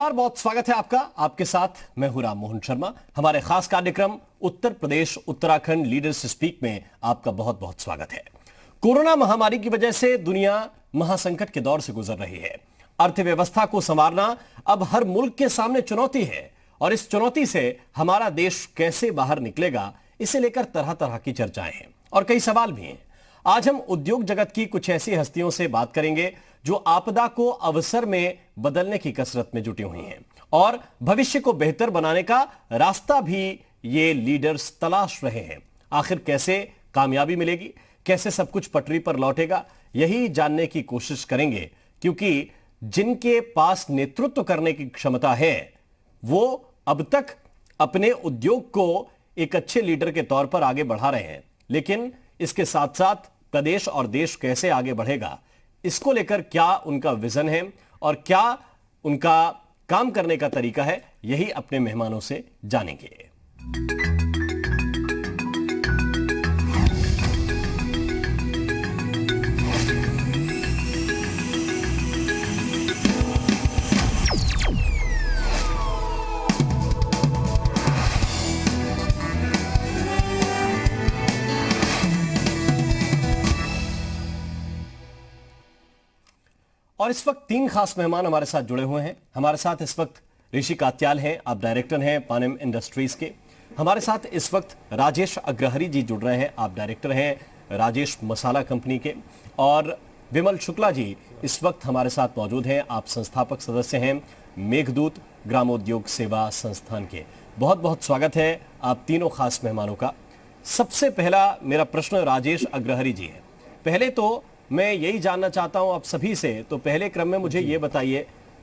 बहुत स्वागत है आपका। आपके साथ मैं हूं राम मोहन शर्मा। हमारे खास कार्यक्रम उत्तर प्रदेश उत्तराखंड लीडर्स स्पीक में आपका बहुत बहुत स्वागत है। कोरोना महामारी की वजह से दुनिया महासंकट के दौर से गुजर रही है। अर्थव्यवस्था को संवारना अब हर मुल्क के सामने चुनौती है और इस चुनौती से हमारा देश कैसे बाहर निकलेगा, इसे लेकर तरह तरह की चर्चाएं हैं और कई सवाल भी हैं। आज हम उद्योग जगत की कुछ ऐसी हस्तियों से बात करेंगे जो आपदा को अवसर में बदलने की कसरत में जुटी हुई हैं और भविष्य को बेहतर बनाने का रास्ता भी ये लीडर्स तलाश रहे हैं। आखिर कैसे कामयाबी मिलेगी, कैसे सब कुछ पटरी पर लौटेगा, यही जानने की कोशिश करेंगे, क्योंकि जिनके पास नेतृत्व करने की क्षमता है वो अब तक अपने उद्योग को एक अच्छे लीडर के तौर पर आगे बढ़ा रहे हैं, लेकिन इसके साथ साथ प्रदेश और देश कैसे आगे बढ़ेगा, इसको लेकर क्या उनका विजन है और क्या उनका काम करने का तरीका है, यही अपने मेहमानों से जानेंगे। और इस वक्त तीन खास मेहमान हमारे साथ जुड़े हुए हैं। हमारे साथ इस वक्त ऋषि कात्याल हैं, आप डायरेक्टर हैं पानेम इंडस्ट्रीज के। हमारे साथ इस वक्त राजेश अग्रहरी जी जुड़ रहे हैं, आप डायरेक्टर हैं राजेश मसाला कंपनी के। और विमल शुक्ला जी इस वक्त हमारे साथ मौजूद हैं, आप संस्थापक सदस्य हैं मेघदूत ग्रामोद्योग सेवा संस्थान के। बहुत बहुत स्वागत है आप तीनों खास मेहमानों का। सबसे पहला मेरा प्रश्न राजेश अग्रहरी जी है। पहले तो मैं यही जानना चाहता हूं आप सभी से, तो पहले क्रम में मुझे ये बताइए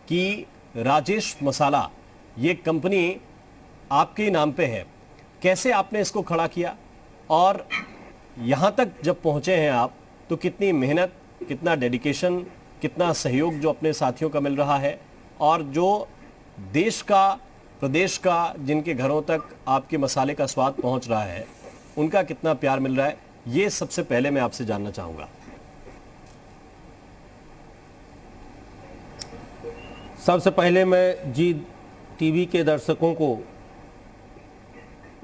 कि राजेश मसाला ये कंपनी आपके नाम पे है, कैसे आपने इसको खड़ा किया और यहां तक जब पहुंचे हैं आप, तो कितनी मेहनत, कितना डेडिकेशन, कितना सहयोग जो अपने साथियों का मिल रहा है और जो देश का, प्रदेश का, जिनके घरों तक आपके मसाले का स्वाद पहुंच रहा है, उनका कितना प्यार मिल रहा है, ये सबसे पहले मैं आपसे जानना चाहूंगा। सबसे पहले मैं जी टीवी के दर्शकों को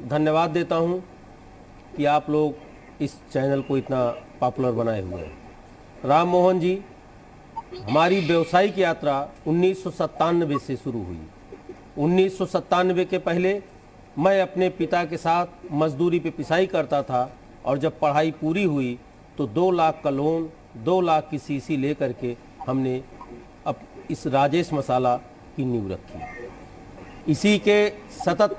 धन्यवाद देता हूं कि आप लोग इस चैनल को इतना पॉपुलर बनाए हुए हैं। राम मोहन जी, हमारी व्यावसायिक यात्रा 1997 से शुरू हुई। 1997 के पहले मैं अपने पिता के साथ मजदूरी पे पिसाई करता था और जब पढ़ाई पूरी हुई तो 2 लाख का लोन, 2 लाख की सीसी लेकर के हमने अब इस राजेश मसाला की नींव रखी। इसी के सतत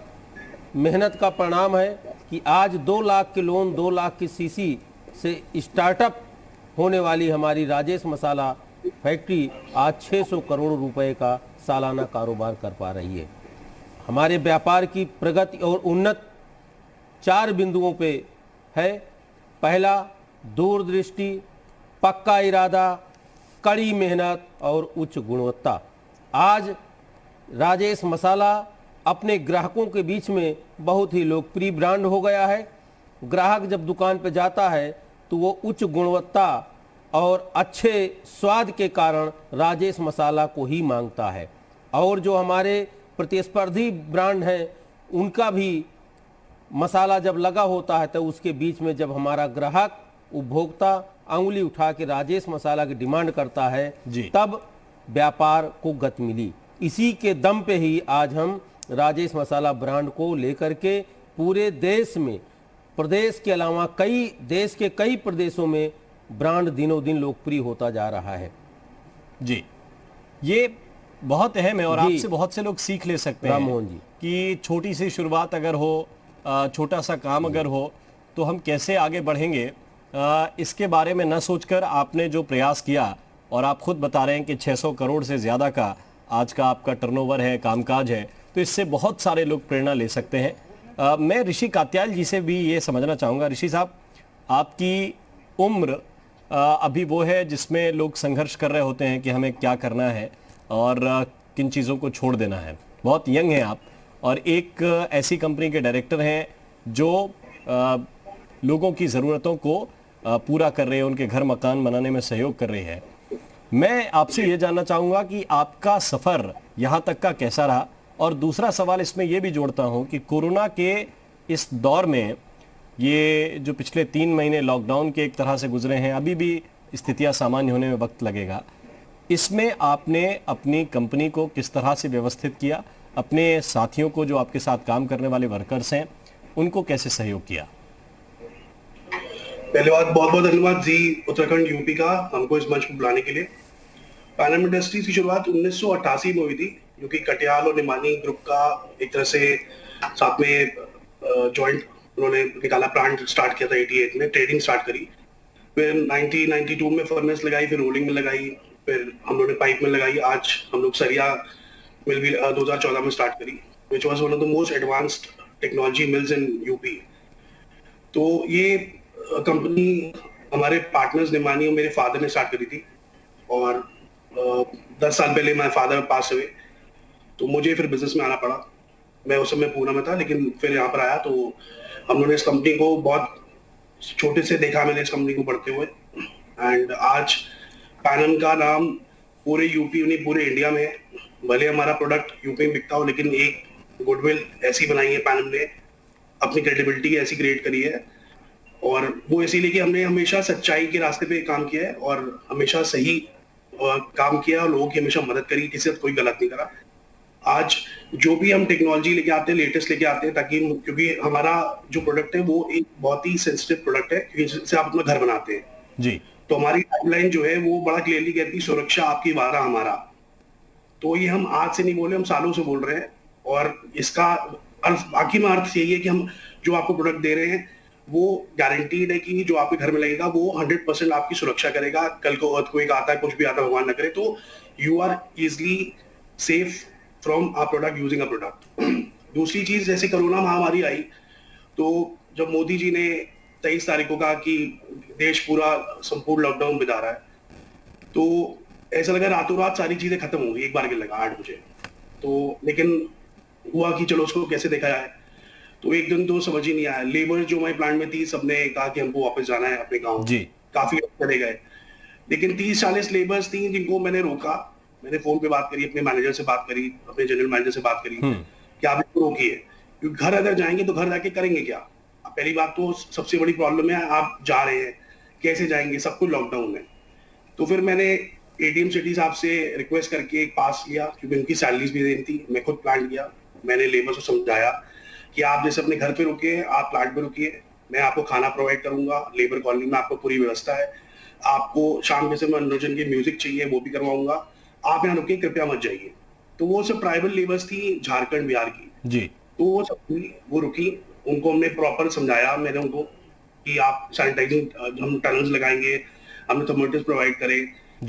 मेहनत का परिणाम है कि आज 2 लाख के लोन, 2 लाख की सीसी से स्टार्टअप होने वाली हमारी राजेश मसाला फैक्ट्री आज 600 करोड़ रुपए का सालाना कारोबार कर पा रही है। हमारे व्यापार की प्रगति और उन्नत 4 बिंदुओं पे है। पहला, दूरदृष्टि, पक्का इरादा, कड़ी मेहनत और उच्च गुणवत्ता। आज राजेश मसाला अपने ग्राहकों के बीच में बहुत ही लोकप्रिय ब्रांड हो गया है। ग्राहक जब दुकान पर जाता है तो वो उच्च गुणवत्ता और अच्छे स्वाद के कारण राजेश मसाला को ही मांगता है। और जो हमारे प्रतिस्पर्धी ब्रांड हैं उनका भी मसाला जब लगा होता है तो उसके बीच में जब हमारा ग्राहक, उपभोक्ता अंगुली उठा के राजेश मसाला की डिमांड करता है, तब व्यापार को गति मिली। इसी के दम पे ही आज हम राजेश मसाला ब्रांड को लेकर के पूरे देश में, प्रदेश के अलावा देश के कई प्रदेशों में ब्रांड दिनों दिन लोकप्रिय होता जा रहा है। जी, ये बहुत अहम है और आपसे बहुत से लोग सीख ले सकते हैं राममोहन जी कि छोटी सी शुरुआत अगर हो, छोटा सा काम अगर हो, तो हम कैसे आगे बढ़ेंगे, इसके बारे में न सोचकर आपने जो प्रयास किया, और आप खुद बता रहे हैं कि 600 करोड़ से ज़्यादा का आज का आपका टर्नओवर है, कामकाज है, तो इससे बहुत सारे लोग प्रेरणा ले सकते हैं। मैं ऋषि कात्याल जी से भी ये समझना चाहूँगा। ऋषि साहब, आपकी उम्र अभी वो है जिसमें लोग संघर्ष कर रहे होते हैं कि हमें क्या करना है और किन चीज़ों को छोड़ देना है। बहुत यंग हैं आप और एक ऐसी कंपनी के डायरेक्टर हैं जो लोगों की ज़रूरतों को पूरा कर रहे हैं, उनके घर मकान बनाने में सहयोग कर रही है। मैं आपसे ये जानना चाहूंगा कि आपका सफर यहाँ तक का कैसा रहा? और दूसरा सवाल इसमें यह भी जोड़ता हूं कि कोरोना के इस दौर में ये जो पिछले 3 महीने लॉकडाउन के एक तरह से गुजरे हैं, अभी भी स्थितियां सामान्य होने में वक्त लगेगा, इसमें आपने अपनी कंपनी को किस तरह से व्यवस्थित किया, अपने साथियों को जो आपके साथ काम करने वाले वर्कर्स हैं उनको कैसे सहयोग किया? पहले बात बहुत बहुत धन्यवाद जी उत्तराखंड यूपी का हमको इस मंच पर बुलाने के लिए। पैनम इंडस्ट्रीज की शुरुआत 1988 में हुई थी, जो कि कटियाल और निमानी ग्रुप का एक तरह से साथ में जॉइंट उन्होंने निकाला, प्लांट स्टार्ट किया था 88 में, ट्रेडिंग स्टार्ट करी। फिर 1992 में फर्नेस लगाई, फिर रोलिंग में लगाई, फिर हम लोगों ने पाइप में लगाई। आज हम लोग सरिया मिल भी 2014 में स्टार्ट करी, which was one of the most advanced technology mills in UP. तो ये कंपनी हमारे पार्टनर्स निमानी और मेरे फादर ने स्टार्ट करी थी, और 10 साल पहले मेरे फादर पास हुए, तो मुझे फिर बिजनेस में आना पड़ा। मैं उस समय पूना में था, लेकिन फिर यहाँ पर आया तो हम लोगों ने इस कंपनी को बहुत छोटे से देखा, मैंने इस कंपनी को बढ़ते हुए, एंड आज पैनम का नाम पूरे यूपी नहीं पूरे इंडिया में है। भले हमारा प्रोडक्ट यूपी में बिकता हो, लेकिन एक गुडविल ऐसी बनाई है पैनम ने, अपनी क्रेडिबिलिटी ऐसी क्रिएट करी है, और वो इसीलिए कि हमने हमेशा सच्चाई के रास्ते पे काम किया है और हमेशा सही काम किया और लोगों की हमेशा मदद करी, किसी से कोई गलत नहीं करा। आज जो भी हम टेक्नोलॉजी लेके आते हैं, लेटेस्ट लेके आते हैं, ताकि क्योंकि हमारा जो प्रोडक्ट है वो एक बहुत ही सेंसिटिव प्रोडक्ट है, क्योंकि जिससे आप अपना घर बनाते हैं जी। तो हमारी टाइमलाइन जो है वो बड़ा क्लियरली कहती है, सुरक्षा आपकी वारा हमारा। तो ये हम आज से नहीं बोले, हम सालों से बोल रहे हैं, और इसका बाकी में अर्थ यही है कि हम जो आपको प्रोडक्ट दे रहे हैं वो गारंटीड है कि जो आपके घर में लगेगा वो 100% आपकी सुरक्षा करेगा। कल को अर्थक्वेक आता है, कुछ भी आता है, भगवान न करे, तो you are easily safe from a product using a product. दूसरी चीज, जैसे कोरोना महामारी आई, तो जब मोदी जी ने 23 तारीख को कहा कि देश पूरा संपूर्ण लॉकडाउन बिता रहा है, तो ऐसा लगा रातों रात सारी चीजें खत्म हो गई, एक बार के लगा 8 बजे। तो लेकिन हुआ कि चलो उसको कैसे देखा जाए, तो एक दिन तो समझ ही नहीं आया। लेबर जो हमारे प्लांट में थी, सबने कहा कि हमको वापस जाना है अपने गांव जी। काफी चले गए, लेकिन 30-40 लेबर्स थी जिनको मैंने रोका। मैंने फोन पे बात करी, अपने मैनेजर से बात करी, अपने जनरल मैनेजर से बात करी कि आप इसको रोकिए, क्योंकि घर अगर जाएंगे तो घर जाके करेंगे क्या? पहली बात तो सबसे बड़ी प्रॉब्लम है, आप जा रहे हैं कैसे जाएंगे, सब कुछ लॉकडाउन है। तो फिर मैंने एडीएम सिटी साहब से रिक्वेस्ट करके एक पास लिया, क्योंकि उनकी सैलरीज भी देनी थी। मैं खुद प्लांट गया, मैंने लेबर को समझाया कि आप जैसे अपने घर पे रुकिए, आप प्लांट पे रुकिए, मैं आपको खाना प्रोवाइड करूंगा, लेबर कॉलोनी में आपको पूरी व्यवस्था है, आपको शाम जैसे मनोरंजन की म्यूजिक चाहिए वो भी करवाऊंगा, आप यहाँ रुकिए, कृपया मत जाइए। तो वो सब ट्राइबल लेबर्स थी झारखंड बिहार की जी। तो वो सब वो रुकी, उनको हमने प्रॉपर समझाया, मैंने उनको कि आप सैनिटाइजिंग हम टनल्स लगाएंगे, हमने थर्मोमीटर्स प्रोवाइड करे,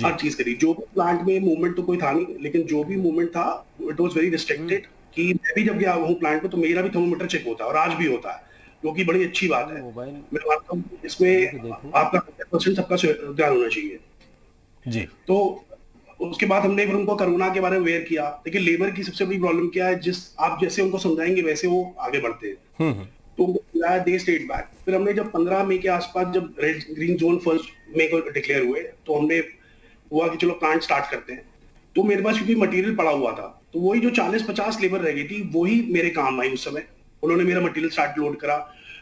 हर चीज करी। जो भी प्लांट में मूवमेंट तो कोई था नहीं, लेकिन जो भी मूवमेंट था इट वाज वेरी रिस्ट्रिक्टेड। कि मैं भी जब गया हूँ प्लांट पे तो मेरा भी थर्मोमीटर चेक होता है, और आज भी होता है, जो कि बड़ी अच्छी बात है। मैं मानता हूँ इसमें आपका 100% सबका ध्यान होना चाहिए जी। तो उसके बाद हमने फिर उनको कोरोना के बारे में अवेयर किया। देखिए लेबर की सबसे बड़ी प्रॉब्लम क्या है, जिस आप जैसे उनको समझाएंगे वैसे वो आगे बढ़ते हैं। तो दे स्टेट बैक। फिर हमने जब 15 मई के आसपास जब रेड ग्रीन जोन 1 मई को डिक्लेयर हुए, तो हमने हुआ कि चलो प्लांट स्टार्ट करते हैं। तो मेरे पास क्योंकि मटेरियल पड़ा हुआ था, तो वही जो 40-50 लेबर रह गई थी वही मेरे काम आई उस समय। उन्होंने मेरा मटेरियल स्टार्ट लोड करा,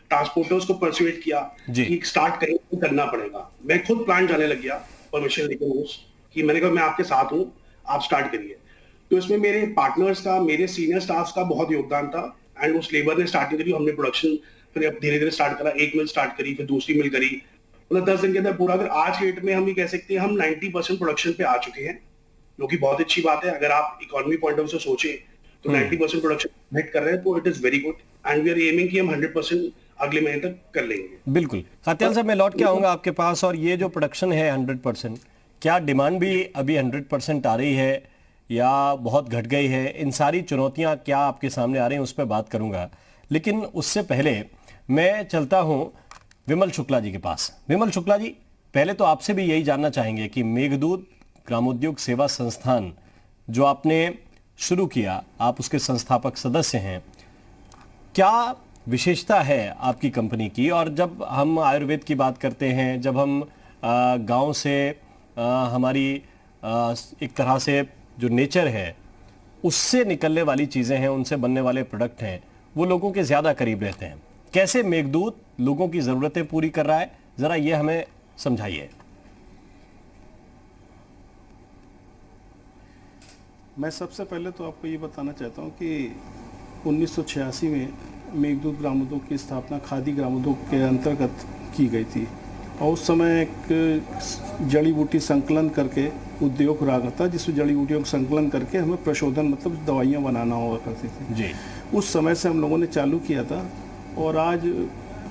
ट्रांसपोर्टर्स को परसुएट किया कि स्टार्ट कहीं करना पड़ेगा। मैं खुद प्लांट जाने लग गया परमिशन लेकर कि मैंने कहा मैं आपके साथ हूँ, आप स्टार्ट करिए। तो इसमें मेरे पार्टनर्स का, मेरे सीनियर स्टाफ का बहुत योगदान था, एंड उस लेबर ने स्टार्टिंग करी, हमने प्रोडक्शन फिर धीरे धीरे स्टार्ट करा। एक मिल स्टार्ट करी, फिर दूसरी मिल करी, मतलब 10 दिन के अंदर पूरा। अगर आज के डेट में हम ये कह सकते हैं हम 90% प्रोडक्शन पे आ चुके हैं, जो कि बहुत अच्छी बात है। अगर आप इकोनॉमी पॉइंट ऑफ व्यू से सोचे तो 90% प्रोडक्शन हिट कर रहे हैं, तो it is very good, and we are aiming कि हम 100% अगले महीने तक कर लेंगे। बिल्कुल। कात्याल साहब, मैं लौट के आऊंगा आपके पास। और ये जो प्रोडक्शन है 100%, क्या डिमांड भी अभी 100% आ रही है या बहुत घट गई है? इन सारी चुनौतियां क्या आपके सामने आ रही हैं, उस पर बात करूंगा। लेकिन उससे पहले मैं चलता हूं विमल शुक्ला जी के पास। विमल शुक्ला जी, पहले तो आपसे भी यही जानना चाहेंगे कि मेघदूत ग्रामोद्योग सेवा संस्थान जो आपने शुरू किया, आप उसके संस्थापक सदस्य हैं, क्या विशेषता है आपकी कंपनी की? और जब हम आयुर्वेद की बात करते हैं, जब हम गांव से हमारी एक तरह से जो नेचर है उससे निकलने वाली चीजें हैं, उनसे बनने वाले प्रोडक्ट हैं, वो लोगों के ज्यादा करीब रहते हैं। कैसे मेघदूत लोगों की जरूरतें पूरी कर रहा है, जरा ये हमें समझाइए। मैं सबसे पहले तो आपको ये बताना चाहता हूँ कि 1986 में मेघदूत ग्रामोद्योग की स्थापना खादी ग्रामोद्योग के अंतर्गत की गई थी और उस समय एक जड़ी बूटी संकलन करके उद्योग रहा था, जिसमें जड़ी बूटियों का संकलन करके हमें प्रशोधन मतलब दवाइयाँ बनाना हुआ करती थी जी। उस समय से हम लोगों ने चालू किया था और आज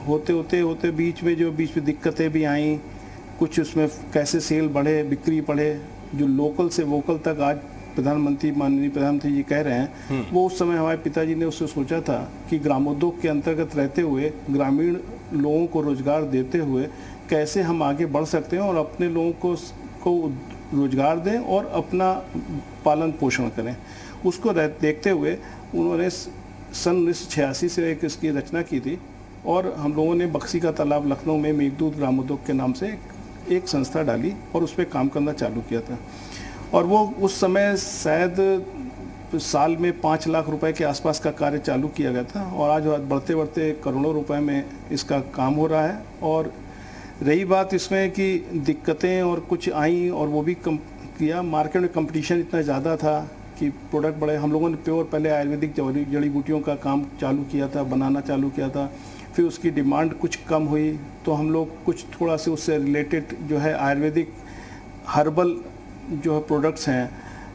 होते बीच में दिक्कतें भी आई, कुछ उसमें कैसे सेल बढ़े, बिक्री बढ़े, जो लोकल से वोकल तक आज माननीय प्रधानमंत्री जी कह रहे हैं, वो उस समय हमारे पिताजी ने उससे सोचा था कि ग्रामोद्योग के अंतर्गत रहते हुए ग्रामीण लोगों को रोजगार देते हुए कैसे हम आगे बढ़ सकते हैं और अपने लोगों को रोजगार दें और अपना पालन पोषण करें। उसको देखते हुए उन्होंने सन 1986 से एक इसकी रचना की थी और हम लोगों ने बक्सी का तालाब लखनऊ में मेघदूत ग्रामोद्योग के नाम से एक संस्था डाली और उस पर काम करना चालू किया था। और वो उस समय शायद साल में 5 लाख रुपए के आसपास का कार्य चालू किया गया था और आज बढ़ते बढ़ते करोड़ों रुपए में इसका काम हो रहा है। और रही बात इसमें कि दिक्कतें और कुछ आई और वो भी कम किया, मार्केट में कंपटीशन इतना ज़्यादा था कि प्रोडक्ट बड़े, हम लोगों ने प्योर पहले आयुर्वेदिक जड़ी बूटियों का काम चालू किया था, बनाना चालू किया था, फिर उसकी डिमांड कुछ कम हुई तो हम लोग कुछ थोड़ा से उससे रिलेटेड जो है आयुर्वेदिक हर्बल जो है प्रोडक्ट्स हैं,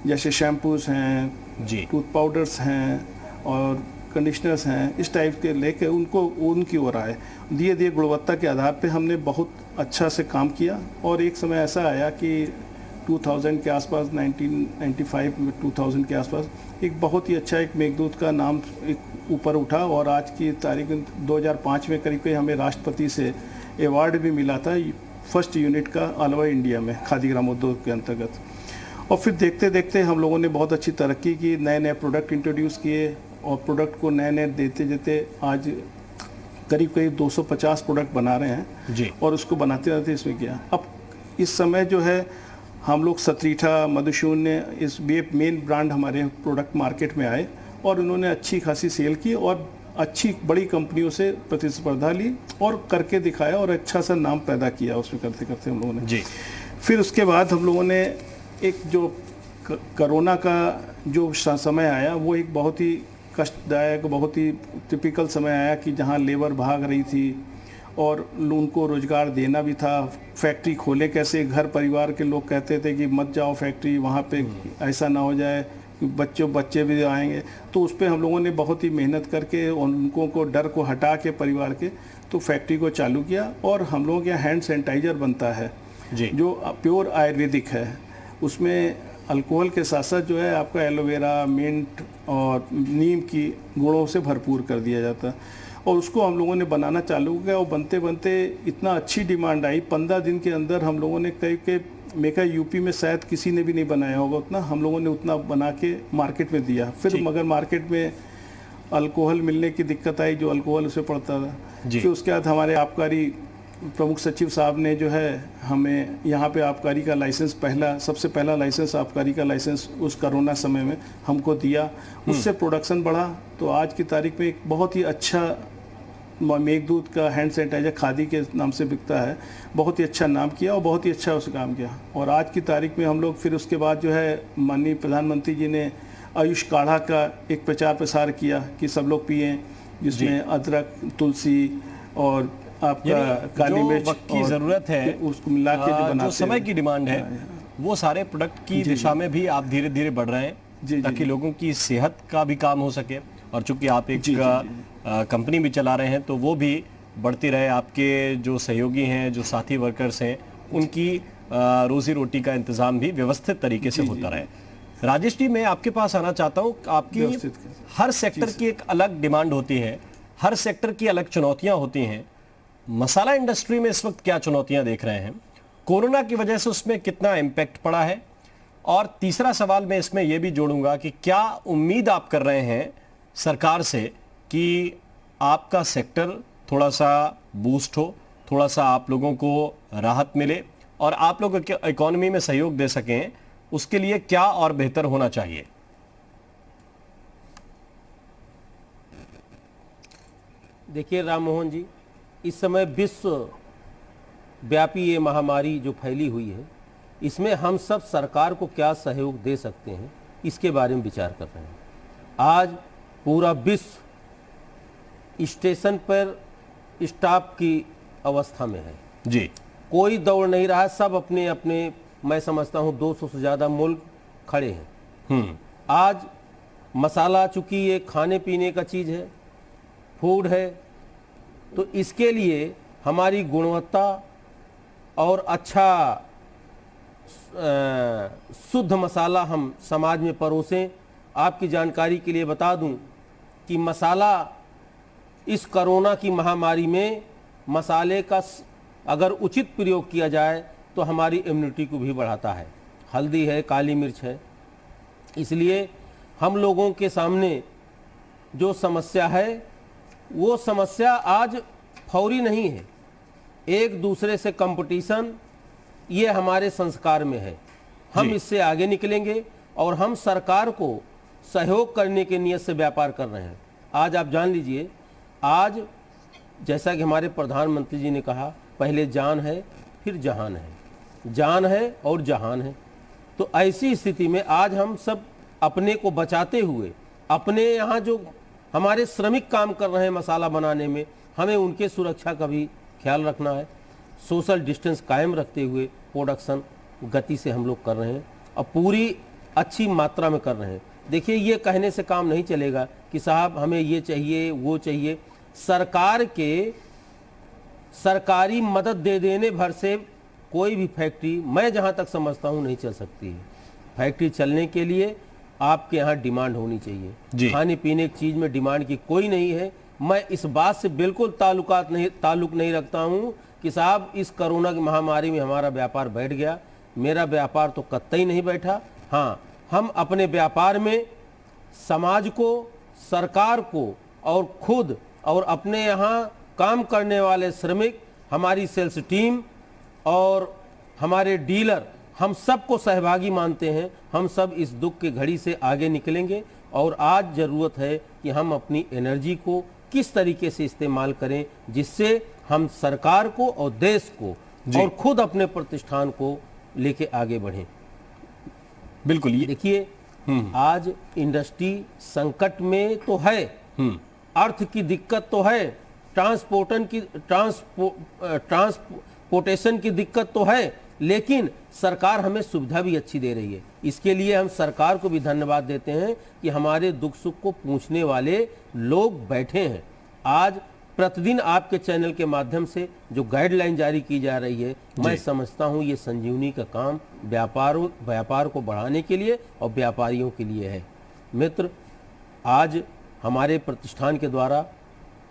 जैसे शैम्पूस हैं जी, टूथ पाउडर्स हैं और कंडीशनर्स हैं, इस टाइप के लेके उनकी ओर आए। धीरे धीरे गुणवत्ता के आधार पे हमने बहुत अच्छा से काम किया और एक समय ऐसा आया कि 2000 के आसपास, 1995 में 2000 के आसपास एक बहुत ही अच्छा एक मेघदूत का नाम एक ऊपर उठा और आज की तारीख 2005 में करीब हमें राष्ट्रपति से अवार्ड भी मिला था फर्स्ट यूनिट का ऑल ओवर इंडिया में खादी ग्रामोद्योग के अंतर्गत। और फिर देखते देखते हम लोगों ने बहुत अच्छी तरक्की की, नए नए प्रोडक्ट इंट्रोड्यूस किए और प्रोडक्ट को नए नए देते देते आज करीब 250 प्रोडक्ट बना रहे हैं जी। और उसको बनाते रहते इसमें किया। अब इस समय जो है हम लोग सतरीठा, मधुशून्य, इस मेन ब्रांड हमारे प्रोडक्ट मार्केट में आए और उन्होंने अच्छी खासी सेल की और अच्छी बड़ी कंपनियों से प्रतिस्पर्धा ली और करके दिखाया और अच्छा सा नाम पैदा किया उसमें करते करते हम लोगों ने जी। फिर उसके बाद हम लोगों ने एक जो कोरोना का जो समय आया वो एक बहुत ही कष्टदायक, बहुत ही टिपिकल समय आया कि जहाँ लेबर भाग रही थी और उनको रोजगार देना भी था। फैक्ट्री खोले कैसे, घर परिवार के लोग कहते थे कि मत जाओ फैक्ट्री, वहाँ पे ऐसा ना हो जाए बच्चे भी आएंगे। तो उस पर हम लोगों ने बहुत ही मेहनत करके उनको को डर को हटा के परिवार के तो फैक्ट्री को चालू किया और हम लोगों के यहाँ हैंड सैनिटाइज़र बनता है जी। जो प्योर आयुर्वेदिक है। उसमें अल्कोहल के साथ साथ जो है आपका एलोवेरा, मिंट और नीम की गुणों से भरपूर कर दिया जाता है और उसको हम लोगों ने बनाना चालू किया और बनते बनते इतना अच्छी डिमांड आई, 15 दिन के अंदर हम लोगों ने कई मेका यूपी में शायद किसी ने भी नहीं बनाया होगा उतना, हम लोगों ने उतना बना के मार्केट में दिया। फिर मगर मार्केट में अल्कोहल मिलने की दिक्कत आई, जो अल्कोहल उसे पड़ता था। फिर उसके बाद हमारे आबकारी प्रमुख सचिव साहब ने जो है हमें यहाँ पे आबकारी का लाइसेंस, सबसे पहला लाइसेंस आबकारी का लाइसेंस उस कोरोना समय में हमको दिया। उससे प्रोडक्शन बढ़ा तो आज की तारीख में एक बहुत ही अच्छा मेघदूत का हैंड सैनिटाइजर खादी के नाम से बिकता है, बहुत ही अच्छा नाम किया और बहुत ही अच्छा उसे काम किया। और आज की तारीख में हम लोग फिर उसके बाद जो है माननीय प्रधानमंत्री जी ने आयुष काढ़ा का एक प्रचार प्रसार किया कि सब लोग पिएं, जिसमें अदरक, तुलसी और आपका काली मिर्च की जरूरत है उसको मिला के जो बनाते, जो समय की डिमांड है वो सारे प्रोडक्ट की दिशा में भी आप धीरे धीरे बढ़ रहे हैं ताकि लोगों की सेहत का भी काम हो सके। और चूंकि आप एक कंपनी भी चला रहे हैं तो वो भी बढ़ती रहे, आपके जो सहयोगी हैं, जो साथी वर्कर्स हैं, उनकी रोजी रोटी का इंतजाम भी व्यवस्थित तरीके से होता रहे। राजेश जी, मैं आपके पास आना चाहता हूँ। आपकी हर सेक्टर की एक अलग डिमांड होती है, हर सेक्टर की अलग चुनौतियां होती हैं। मसाला इंडस्ट्री में इस वक्त क्या चुनौतियां देख रहे हैं, कोरोना की वजह से उसमें कितना इम्पैक्ट पड़ा है, और तीसरा सवाल मैं इसमें यह भी जोड़ूंगा कि क्या उम्मीद आप कर रहे हैं सरकार से कि आपका सेक्टर थोड़ा सा बूस्ट हो, थोड़ा सा आप लोगों को राहत मिले और आप लोग इकोनॉमी में सहयोग दे सकें, उसके लिए क्या और बेहतर होना चाहिए? देखिए राम मोहन जी, इस समय विश्व व्यापी ये महामारी जो फैली हुई है, इसमें हम सब सरकार को क्या सहयोग दे सकते हैं, इसके बारे में विचार कर रहे हैं। आज पूरा विश्व स्टेशन पर स्टाफ की अवस्था में है जी। कोई दौड़ नहीं रहा है, सब अपने अपने, मैं समझता हूँ 200 से ज़्यादा मुल्क खड़े हैं। आज मसाला, चूंकि ये खाने पीने का चीज़ है, फूड है, तो इसके लिए हमारी गुणवत्ता और अच्छा शुद्ध मसाला हम समाज में परोसें। आपकी जानकारी के लिए बता दूं कि मसाला इस कोरोना की महामारी में मसाले का अगर उचित प्रयोग किया जाए तो हमारी इम्यूनिटी को भी बढ़ाता है। हल्दी है, काली मिर्च है, इसलिए हम लोगों के सामने जो समस्या है वो समस्या आज फौरी नहीं है। एक दूसरे से कंपटीशन ये हमारे संस्कार में है। हम इससे आगे निकलेंगे और हम सरकार को सहयोग करने की नीयत से व्यापार कर रहे हैं। आज आप जान लीजिए, आज जैसा कि हमारे प्रधानमंत्री जी ने कहा, पहले जान है फिर जहान है, जान है और जहान है। तो ऐसी स्थिति में आज हम सब अपने को बचाते हुए, अपने यहाँ जो हमारे श्रमिक काम कर रहे हैं मसाला बनाने में, हमें उनके सुरक्षा का भी ख्याल रखना है। सोशल डिस्टेंस कायम रखते हुए प्रोडक्शन गति से हम लोग कर रहे हैं और पूरी अच्छी मात्रा में कर रहे हैं। देखिए, ये कहने से काम नहीं चलेगा कि साहब हमें ये चाहिए वो चाहिए। सरकार के सरकारी मदद दे देने भर से कोई भी फैक्ट्री, मैं जहाँ तक समझता हूँ, नहीं चल सकती है। फैक्ट्री चलने के लिए आपके यहाँ डिमांड होनी चाहिए। खाने पीने की चीज़ में डिमांड की कोई नहीं है। मैं इस बात से बिल्कुल ताल्लुक नहीं रखता हूँ कि साहब इस कोरोना की महामारी में हमारा व्यापार बैठ गया। मेरा व्यापार तो कतई नहीं बैठा। हाँ, हम अपने व्यापार में समाज को, सरकार को और खुद और अपने यहाँ काम करने वाले श्रमिक, हमारी सेल्स टीम और हमारे डीलर, हम सबको सहभागी मानते हैं। हम सब इस दुख की घड़ी से आगे निकलेंगे और आज ज़रूरत है कि हम अपनी एनर्जी को किस तरीके से इस्तेमाल करें जिससे हम सरकार को और देश को और खुद अपने प्रतिष्ठान को लेके आगे बढ़ें। बिल्कुल। ये देखिए, आज इंडस्ट्री संकट में तो है, अर्थ की दिक्कत तो है, ट्रांसपोर्टेशन की दिक्कत तो है, लेकिन सरकार हमें सुविधा भी अच्छी दे रही है। इसके लिए हम सरकार को भी धन्यवाद देते हैं कि हमारे दुख सुख को पूछने वाले लोग बैठे हैं। आज प्रतिदिन आपके चैनल के माध्यम से जो गाइडलाइन जारी की जा रही है, मैं समझता हूं ये संजीवनी का काम व्यापार को बढ़ाने के लिए और व्यापारियों के लिए है। मित्र, आज हमारे प्रतिष्ठान के द्वारा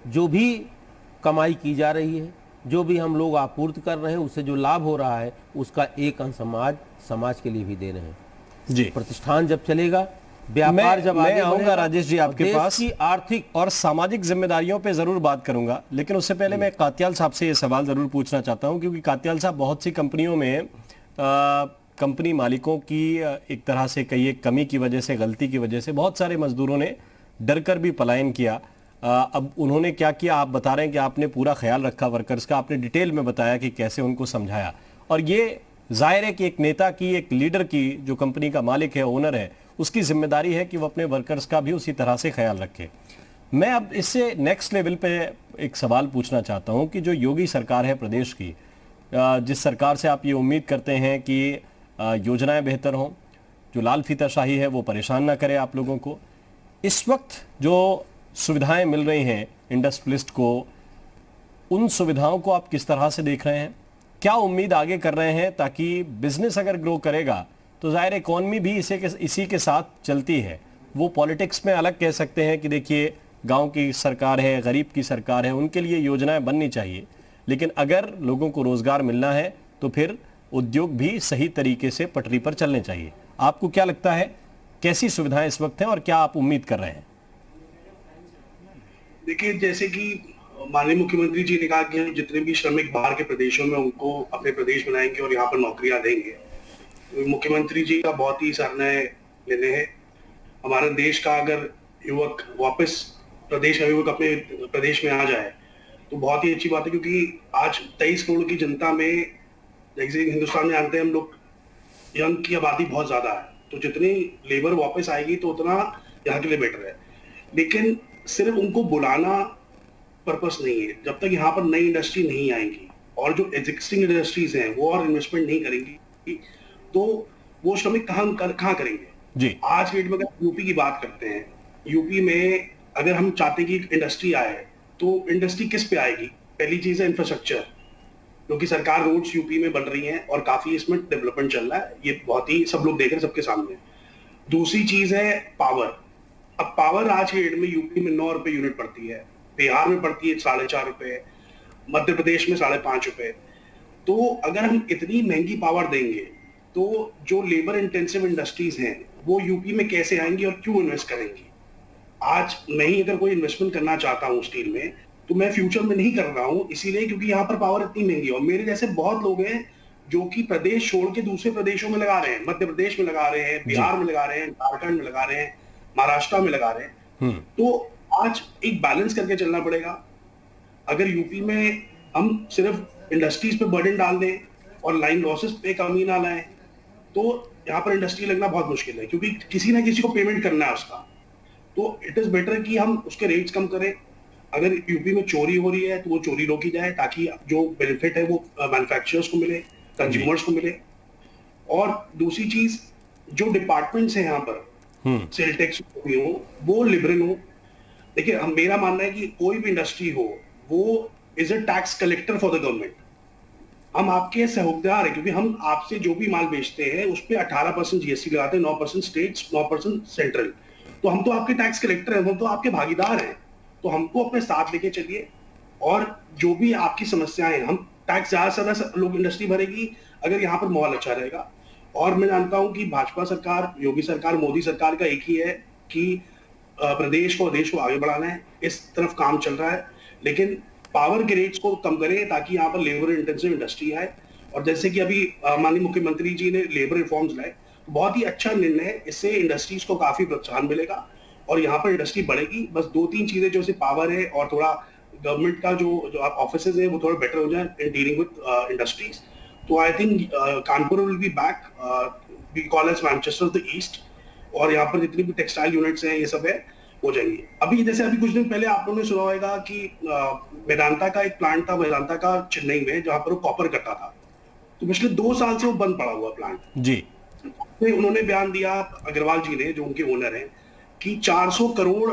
जो भी कमाई की जा रही है, जो भी हम लोग आपूर्ति कर रहे हैं, उससे जो लाभ हो रहा है उसका एक अंश समाज के लिए भी दे रहे हैं जी। प्रतिष्ठान जब चलेगा, व्यापार जब मैं आऊंगा राजेश जी आपके पास की आर्थिक और सामाजिक जिम्मेदारियों पे जरूर बात करूंगा, लेकिन उससे पहले मैं कात्याल साहब से ये सवाल जरूर पूछना चाहता हूं, क्योंकि कात्याल साहब, बहुत सी कंपनियों में कंपनी मालिकों की एक तरह से कहिए कमी की वजह से, गलती की वजह से बहुत सारे मजदूरों ने डरकर भी पलायन किया। अब उन्होंने क्या किया, आप बता रहे हैं कि आपने पूरा ख्याल रखा वर्कर्स का, आपने डिटेल में बताया कि कैसे उनको समझाया, और ये जाहिर है कि एक नेता की, एक लीडर की, जो कंपनी का मालिक है, ओनर है, उसकी जिम्मेदारी है कि वो अपने वर्कर्स का भी उसी तरह से ख्याल रखे। मैं अब इससे नेक्स्ट लेवल पे एक सवाल पूछना चाहता हूं कि जो योगी सरकार है प्रदेश की, जिस सरकार से आप ये उम्मीद करते हैं कि योजनाएं बेहतर हों, जो लाल फीताशाही है वो परेशान ना करे आप लोगों को, इस वक्त जो सुविधाएं मिल रही हैं इंडस्ट्रियलिस्ट को, उन सुविधाओं को आप किस तरह से देख रहे हैं? क्या उम्मीद आगे कर रहे हैं? ताकि बिजनेस अगर ग्रो करेगा तो जाहिर इकॉनमी भी इसी के साथ चलती है। वो पॉलिटिक्स में अलग कह सकते हैं कि देखिए गांव की सरकार है, गरीब की सरकार है, उनके लिए योजनाएं बननी चाहिए, लेकिन अगर लोगों को रोजगार मिलना है तो फिर उद्योग भी सही तरीके से पटरी पर चलने चाहिए। आपको क्या लगता है, कैसी सुविधाएं इस वक्त हैं और क्या आप उम्मीद कर रहे हैं? देखिए, जैसे कि माननीय मुख्यमंत्री जी ने कहा कि हम जितने भी श्रमिक बाहर के प्रदेशों में उनको अपने प्रदेश बनाएंगे और यहाँ पर नौकरियां देंगे। मुख्यमंत्री जी का बहुत ही सराहनीय निर्णय है। हमारे देश का अगर युवक वापस प्रदेश अभिभावक अपने प्रदेश में आ जाए तो बहुत ही अच्छी बात है, क्योंकि आज 23 करोड़ की जनता में, जैसे हिंदुस्तान में जानते हैं हम लोग, यंग की आबादी बहुत ज्यादा है, तो जितनी लेबर वापस आएगी तो उतना यहाँ के लिए बेटर है। लेकिन सिर्फ उनको बुलाना पर्पस नहीं है। जब तक यहाँ पर नई इंडस्ट्री नहीं आएंगी और जो एग्जिस्टिंग इंडस्ट्रीज हैं वो और इन्वेस्टमेंट नहीं करेंगी तो वो श्रमिक कहाँ करेंगे जी। आज के डेट में अगर यूपी की बात करते हैं, यूपी में अगर हम चाहते हैं कि इंडस्ट्री आए तो इंडस्ट्री किस पे आएगी? पहली चीज है इंफ्रास्ट्रक्चर, क्योंकि सरकार रोड्स यूपी में बन रही हैं और काफी इसमें डेवलपमेंट चल रहा है, ये बहुत ही सब लोग देख रहे हैं सबके सामने। दूसरी चीज है पावर। अब पावर आज के डेट में यूपी में 9 रुपए यूनिट पड़ती है, बिहार में पड़ती है 4.5 रुपए, मध्य प्रदेश में 5.5 रुपए। तो अगर हम इतनी महंगी पावर देंगे तो जो लेबर इंटेंसिव इंडस्ट्रीज हैं वो यूपी में कैसे आएंगी और क्यों इन्वेस्ट करेंगी? आज मैं ही अगर कोई इन्वेस्टमेंट करना चाहता हूँ स्टील में तो मैं फ्यूचर में नहीं कर रहा हूँ, इसीलिए क्योंकि यहाँ पर पावर इतनी महंगी है। और मेरे जैसे बहुत लोग हैं जो कि प्रदेश छोड़ के दूसरे प्रदेशों में लगा रहे हैं, मध्य प्रदेश में लगा रहे हैं, बिहार में लगा रहे हैं, झारखंड में लगा रहे हैं, महाराष्ट्र में लगा रहे हैं। तो आज एक बैलेंस करके चलना पड़ेगा। अगर यूपी में हम सिर्फ इंडस्ट्रीज पे बर्डन डाल दें और लाइन लॉसेस पे कमी ना लाएं तो यहाँ पर इंडस्ट्री लगना बहुत मुश्किल है, क्योंकि किसी ना किसी को पेमेंट करना है उसका। तो इट इज बेटर कि हम उसके रेट्स कम करें। अगर यूपी में चोरी हो रही है तो वो चोरी रोकी जाए, ताकि जो बेनिफिट है वो मैन्युफैक्चरर्स को मिले, कंज्यूमर्स को मिले। और दूसरी चीज, जो डिपार्टमेंट्स हैं यहाँ पर सेल टैक्स हो वो लिबरल हो। देखिए मेरा मानना है कि कोई भी इंडस्ट्री हो वो is a tax collector for the government. हम आपके सहयोगदार हैं, क्योंकि हम आपसे जो भी माल बेचते हैं उस पर 18% जीएसटी लगाते हैं, 9% स्टेट्स, 9% सेंट्रल। तो हम तो आपके टैक्स कलेक्टर हैं, हम तो आपके भागीदार हैं। तो हमको अपने साथ लेके चलिए और जो भी आपकी समस्याएं हैं, हम टैक्स ज्यादा से ज्यादा लोग इंडस्ट्री भरेगी अगर यहाँ पर माहौल अच्छा रहेगा। और मैं जानता हूँ कि भाजपा सरकार, योगी सरकार, मोदी सरकार का एक ही है कि प्रदेश को, देश को आगे बढ़ाना है, इस तरफ काम चल रहा है। लेकिन पावर के रेट्स को कम करें ताकि यहाँ पर लेबर इंटेंसिव इंडस्ट्री आए। और जैसे कि अभी माननीय मुख्यमंत्री जी ने लेबर रिफॉर्म्स लाए, तो बहुत ही अच्छा निर्णय है, इससे इंडस्ट्रीज को काफी प्रोत्साहन मिलेगा और यहाँ पर इंडस्ट्री बढ़ेगी। बस 2-3 चीजें जैसे पावर है और थोड़ा गवर्नमेंट का जो ऑफिस है वो थोड़ा बेटर हो जाए इन डीलिंग विद इंडस्ट्रीज। तो I think Kanpur will be back, we call as Manchester of the East. और यहाँ पर जितनी भी टेक्सटाइल यूनिट्स हैं ये सब है हो जाएंगी। अभी कुछ दिन पहले आप लोगों ने सुना होगा कि वेदांता का एक प्लांट था, वेदांता का चेन्नई में, जहां पर वो कॉपर करता था। तो पिछले 2 साल से वो बंद पड़ा हुआ प्लांट जी। उन्होंने बयान दिया, अग्रवाल जी ने, जो उनके ओनर हैं, कि $400 करोड़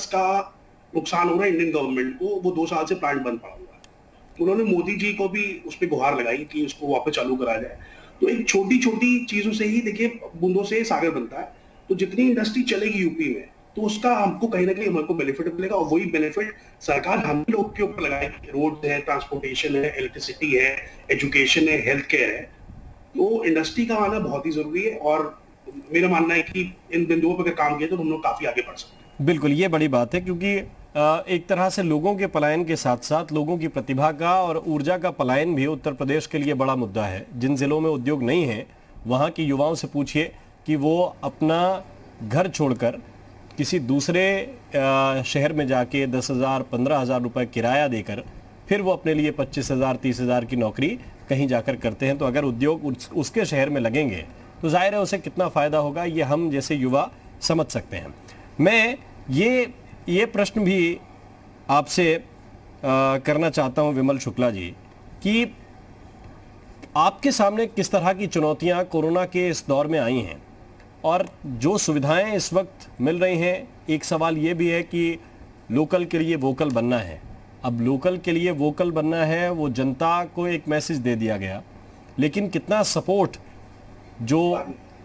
का नुकसान हो रहा है इंडियन गवर्नमेंट को, वो 2 साल से प्लांट बंद पड़ा हुआ है। तो उन्होंने मोदी जी को भी उस पर गुहार लगाई कि उसको वापस चालू कराया जाए। तो एक छोटी छोटी चीजों से ही, देखिए, बूंदों से सागर बनता है। तो जितनी इंडस्ट्री चलेगी यूपी में तो उसका हमको कहीं ना कहीं हमको बेनिफिट मिलेगा, और वही बेनिफिट सरकार हम लोग के ऊपर लगाएगी। रोड है, ट्रांसपोर्टेशन है, इलेक्ट्रिसिटी है, एजुकेशन है, हेल्थ केयर है। तो इंडस्ट्री का आना बहुत ही जरूरी है और मेरा मानना है कि इन बिंदुओं पर अगर काम किया तो हम लोग काफी आगे बढ़ सकते हैं। बिल्कुल, ये बड़ी बात है, क्योंकि एक तरह से लोगों के पलायन के साथ साथ लोगों की प्रतिभा का और ऊर्जा का पलायन भी उत्तर प्रदेश के लिए बड़ा मुद्दा है। जिन जिलों में उद्योग नहीं है वहाँ के युवाओं से पूछिए कि वो अपना घर छोड़कर किसी दूसरे शहर में जाके 10,000 15,000 रुपये किराया देकर फिर वो अपने लिए 25,000 30,000 की नौकरी कहीं जाकर करते हैं। तो अगर उद्योग उसके शहर में लगेंगे तो जाहिर है उसे कितना फ़ायदा होगा, ये हम जैसे युवा समझ सकते हैं। मैं ये प्रश्न भी आपसे करना चाहता हूं विमल शुक्ला जी, कि आपके सामने किस तरह की चुनौतियां कोरोना के इस दौर में आई हैं और जो सुविधाएं इस वक्त मिल रही हैं। एक सवाल ये भी है कि लोकल के लिए वोकल बनना है। अब लोकल के लिए वोकल बनना है, वो जनता को एक मैसेज दे दिया गया, लेकिन कितना सपोर्ट जो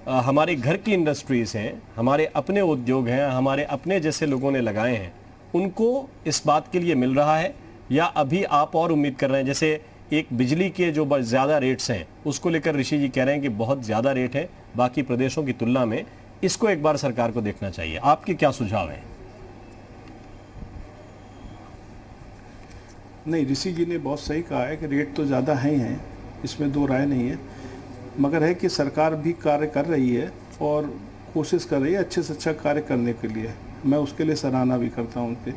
हमारे घर की इंडस्ट्रीज हैं, हमारे अपने उद्योग हैं, हमारे अपने जैसे लोगों ने लगाए हैं, उनको इस बात के लिए मिल रहा है, या अभी आप और उम्मीद कर रहे हैं? जैसे एक बिजली के जो ज़्यादा रेट्स हैं उसको लेकर ऋषि जी कह रहे हैं कि बहुत ज़्यादा रेट है बाकी प्रदेशों की तुलना में, इसको एक बार सरकार को देखना चाहिए। आपके क्या सुझाव हैं? नहीं, ऋषि जी ने बहुत सही कहा है कि रेट तो ज़्यादा है ही हैं, इसमें 2 राय नहीं है, मगर है कि सरकार भी कार्य कर रही है और कोशिश कर रही है अच्छे से अच्छा कार्य करने के लिए। मैं उसके लिए सराहना भी करता हूँ उनके।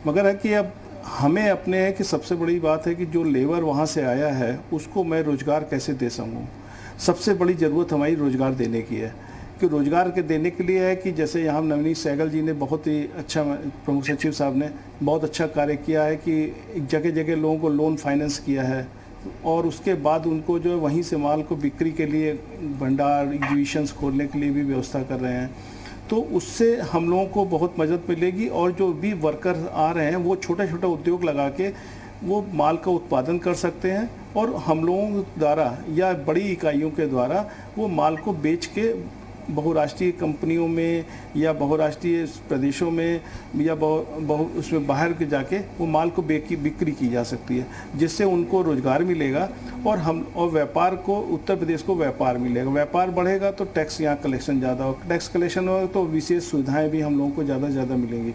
मगर है कि अब हमें अपने है कि सबसे बड़ी बात है कि जो लेबर वहाँ से आया है उसको मैं रोज़गार कैसे दे सकूँ। सबसे बड़ी ज़रूरत हमारी रोज़गार देने की है कि रोज़गार के देने के लिए है कि जैसे यहाँ नवनीत सहगल जी ने बहुत ही अच्छा, प्रमुख सचिव साहब ने बहुत अच्छा कार्य किया है कि जगह जगह लोगों को लोन फाइनेंस किया है और उसके बाद उनको जो वहीं से माल को बिक्री के लिए भंडार एग्जीबिशंस खोलने के लिए भी व्यवस्था कर रहे हैं। तो उससे हम लोगों को बहुत मदद मिलेगी और जो भी वर्कर आ रहे हैं वो छोटा छोटा उद्योग लगा के वो माल का उत्पादन कर सकते हैं और हम लोगों द्वारा या बड़ी इकाइयों के द्वारा वो माल को बेच के बहुराष्ट्रीय कंपनियों में या बहुराष्ट्रीय प्रदेशों में या उसमें बाहर के जाके वो माल को बिक्री की जा सकती है, जिससे उनको रोज़गार मिलेगा और व्यापार को, उत्तर प्रदेश को व्यापार मिलेगा। व्यापार बढ़ेगा तो टैक्स यहाँ कलेक्शन ज़्यादा होगा, टैक्स कलेक्शन होगा तो विशेष सुविधाएं भी हम लोगों को ज़्यादा से ज़्यादा मिलेंगी।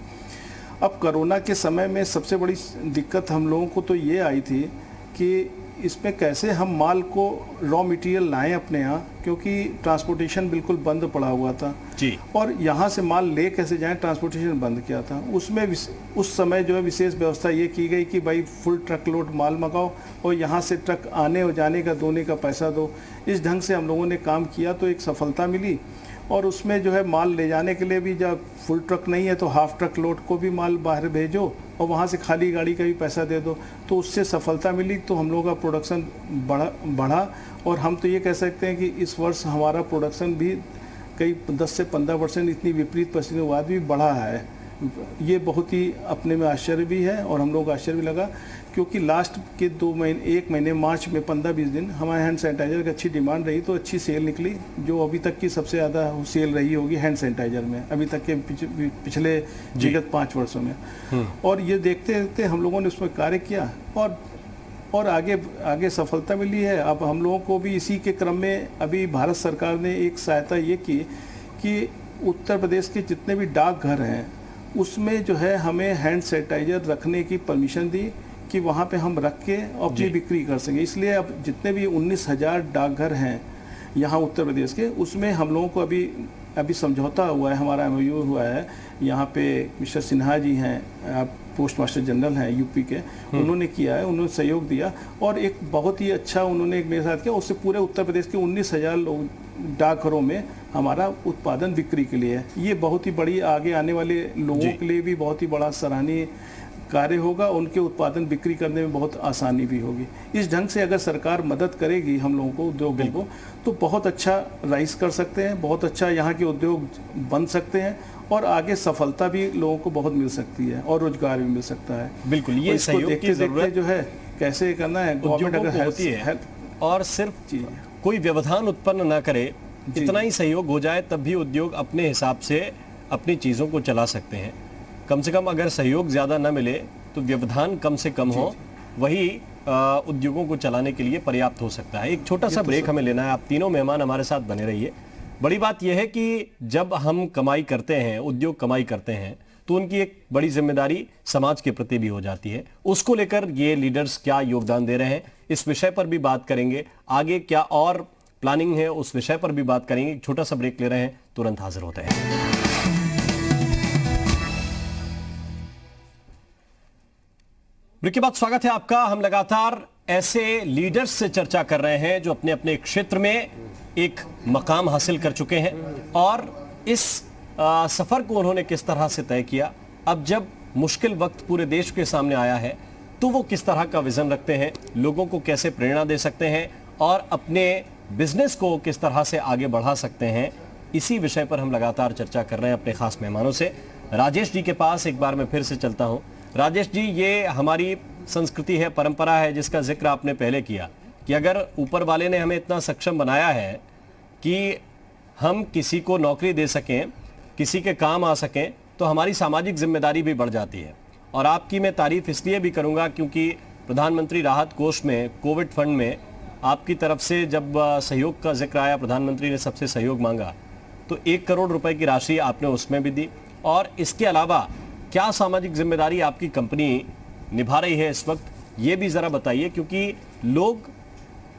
अब कोरोना के समय में सबसे बड़ी दिक्कत हम लोगों को तो ये आई थी कि इसमें कैसे हम माल को रॉ मटेरियल लाएं अपने यहाँ, क्योंकि ट्रांसपोर्टेशन बिल्कुल बंद पड़ा हुआ था जी। और यहाँ से माल ले कैसे जाएं, ट्रांसपोर्टेशन बंद किया था। उसमें उस समय जो है विशेष व्यवस्था ये की गई कि भाई फुल ट्रक लोड माल मंगाओ और यहाँ से ट्रक आने और जाने का दोने का पैसा दो। इस ढंग से हम लोगों ने काम किया तो एक सफलता मिली और उसमें जो है माल ले जाने के लिए भी जब फुल ट्रक नहीं है तो हाफ ट्रक लोड को भी माल बाहर भेजो और वहाँ से खाली गाड़ी का भी पैसा दे दो, तो उससे सफलता मिली। तो हम लोगों का प्रोडक्शन बढ़ा और हम तो ये कह सकते हैं कि इस वर्ष हमारा प्रोडक्शन भी कई 10 से 15% इतनी विपरीत परिस्थितियों के बाद भी बढ़ा है। ये बहुत ही अपने में आश्चर्य भी है और हम लोगों को आश्चर्य भी लगा, क्योंकि लास्ट के 1 महीने मार्च में 15-20 दिन हमारे हैंड सैनिटाइजर की अच्छी डिमांड रही तो अच्छी सेल निकली, जो अभी तक की सबसे ज़्यादा सेल रही होगी हैंड सैनिटाइजर में अभी तक के पिछले विगत 5 वर्षों में। और ये देखते देखते हम लोगों ने उसमें कार्य किया और आगे सफलता मिली है। अब हम लोगों को भी इसी के क्रम में अभी भारत सरकार ने एक सहायता ये की कि उत्तर प्रदेश के जितने भी डाकघर हैं उसमें जो है हमें हैंड सैनिटाइजर रखने की परमिशन दी कि वहाँ पे हम रख के अपनी बिक्री कर सकें। इसलिए अब जितने भी 19,000 डाकघर हैं यहाँ उत्तर प्रदेश के, उसमें हम लोगों को अभी समझौता हुआ है, हमारा MOU हुआ है। यहाँ पे मिस्टर सिन्हा जी हैं, पोस्ट मास्टर जनरल हैं यूपी के, उन्होंने किया है, उन्होंने सहयोग दिया और एक बहुत ही अच्छा उन्होंने मेरे साथ किया। उससे पूरे उत्तर प्रदेश के 19,000 लोग डाकघरों में हमारा उत्पादन बिक्री के लिए है। ये बहुत ही बड़ी आगे आने वाले लोगों के लिए भी बहुत ही बड़ा सराहनीय कार्य होगा, उनके उत्पादन बिक्री करने में बहुत आसानी भी होगी। इस ढंग से अगर सरकार मदद करेगी हम लोगों को, उद्योगों को, तो बहुत अच्छा राइज कर सकते हैं, बहुत अच्छा यहाँ के उद्योग बन सकते हैं और आगे सफलता भी लोगों को बहुत मिल सकती है और रोजगार भी मिल सकता है। बिल्कुल, ये सहयोग की जरूरत जो है कैसे करना है, गवर्नमेंट अगर होती है और सिर्फ कोई व्यवधान उत्पन्न ना करे, इतना ही सहयोग हो जाए तब भी उद्योग अपने हिसाब से अपनी चीज़ों को चला सकते हैं। कम से कम अगर सहयोग ज़्यादा न मिले तो व्यवधान कम से कम हो, वही उद्योगों को चलाने के लिए पर्याप्त हो सकता है। एक छोटा सा ब्रेक हमें लेना है। आप तीनों मेहमान हमारे साथ बने रहिए। बड़ी बात यह है कि जब हम कमाई करते हैं, उद्योग कमाई करते हैं, तो उनकी एक बड़ी जिम्मेदारी समाज के प्रति भी हो जाती है। उसको लेकर ये लीडर्स क्या योगदान दे रहे हैं, इस विषय पर भी बात करेंगे। आगे क्या और प्लानिंग है, उस विषय पर भी बात करेंगे। एक छोटा सा ब्रेक ले रहे हैं, तुरंत हाजिर होते हैं। ब्रेक के बाद स्वागत है आपका। हम लगातार ऐसे लीडर्स से चर्चा कर रहे हैं जो अपने अपने क्षेत्र में एक मकाम हासिल कर चुके हैं और इस सफर को उन्होंने किस तरह से तय किया। अब जब मुश्किल वक्त पूरे देश के सामने आया है तो वो किस तरह का विजन रखते हैं, लोगों को कैसे प्रेरणा दे सकते हैं और अपने बिजनेस को किस तरह से आगे बढ़ा सकते हैं, इसी विषय पर हम लगातार चर्चा कर रहे हैं अपने खास मेहमानों से। राजेश जी के पास एक बार मैं फिर से चलता हूं। राजेश जी, ये हमारी संस्कृति है, परंपरा है, जिसका जिक्र आपने पहले किया कि अगर ऊपर वाले ने हमें इतना सक्षम बनाया है कि हम किसी को नौकरी दे सकें, किसी के काम आ सकें, तो हमारी सामाजिक जिम्मेदारी भी बढ़ जाती है। और आपकी मैं तारीफ इसलिए भी करूंगा क्योंकि प्रधानमंत्री राहत कोष में, कोविड फंड में आपकी तरफ से जब सहयोग का जिक्र आया, प्रधानमंत्री ने सबसे सहयोग मांगा तो 1 करोड़ रुपए की राशि आपने उसमें भी दी। और इसके अलावा क्या सामाजिक जिम्मेदारी आपकी कंपनी निभा रही है इस वक्त, ये भी ज़रा बताइए, क्योंकि लोग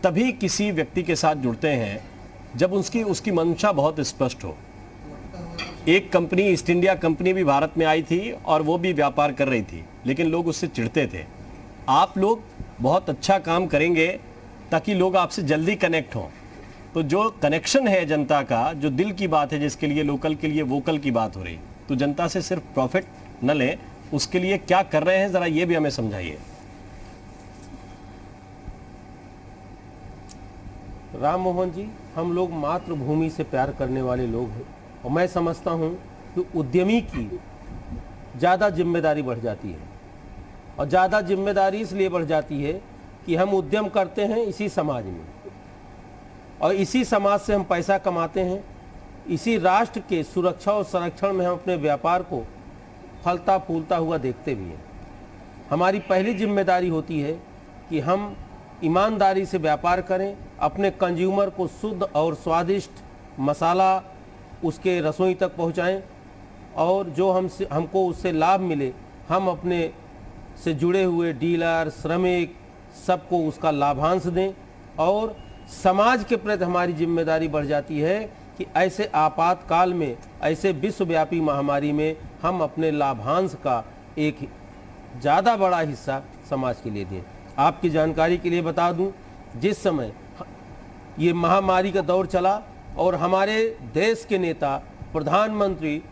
तभी किसी व्यक्ति के साथ जुड़ते हैं जब उसकी मंशा बहुत स्पष्ट हो। एक कंपनी ईस्ट इंडिया कंपनी भी भारत में आई थी और वो भी व्यापार कर रही थी, लेकिन लोग उससे चिढ़ते थे। आप लोग बहुत अच्छा काम करेंगे ताकि लोग आपसे जल्दी कनेक्ट हों। तो जो कनेक्शन है जनता का, जो दिल की बात है, जिसके लिए लोकल के लिए वोकल की बात हो रही, तो जनता से सिर्फ प्रॉफिट न लें, उसके लिए क्या कर रहे हैं, जरा ये भी हमें समझाइए। राम मोहन जी, हम लोग मातृभूमि से प्यार करने वाले लोग हैं और मैं समझता हूं कि उद्यमी की ज़्यादा जिम्मेदारी बढ़ जाती है। और ज़्यादा जिम्मेदारी इसलिए बढ़ जाती है कि हम उद्यम करते हैं इसी समाज में, और इसी समाज से हम पैसा कमाते हैं। इसी राष्ट्र के सुरक्षा और संरक्षण में हम अपने व्यापार को फलता फूलता हुआ देखते भी हैं। हमारी पहली जिम्मेदारी होती है कि हम ईमानदारी से व्यापार करें, अपने कंज्यूमर को शुद्ध और स्वादिष्ट मसाला उसके रसोई तक पहुंचाएं, और जो हमको उससे लाभ मिले हम अपने से जुड़े हुए डीलर, श्रमिक, सबको उसका लाभांश दें। और समाज के प्रति हमारी जिम्मेदारी बढ़ जाती है कि ऐसे आपातकाल में, ऐसे विश्वव्यापी महामारी में हम अपने लाभांश का एक ज़्यादा बड़ा हिस्सा समाज के लिए दें। आपकी जानकारी के लिए बता दूं, जिस समय ये महामारी का दौर चला और हमारे देश के नेता, प्रधानमंत्री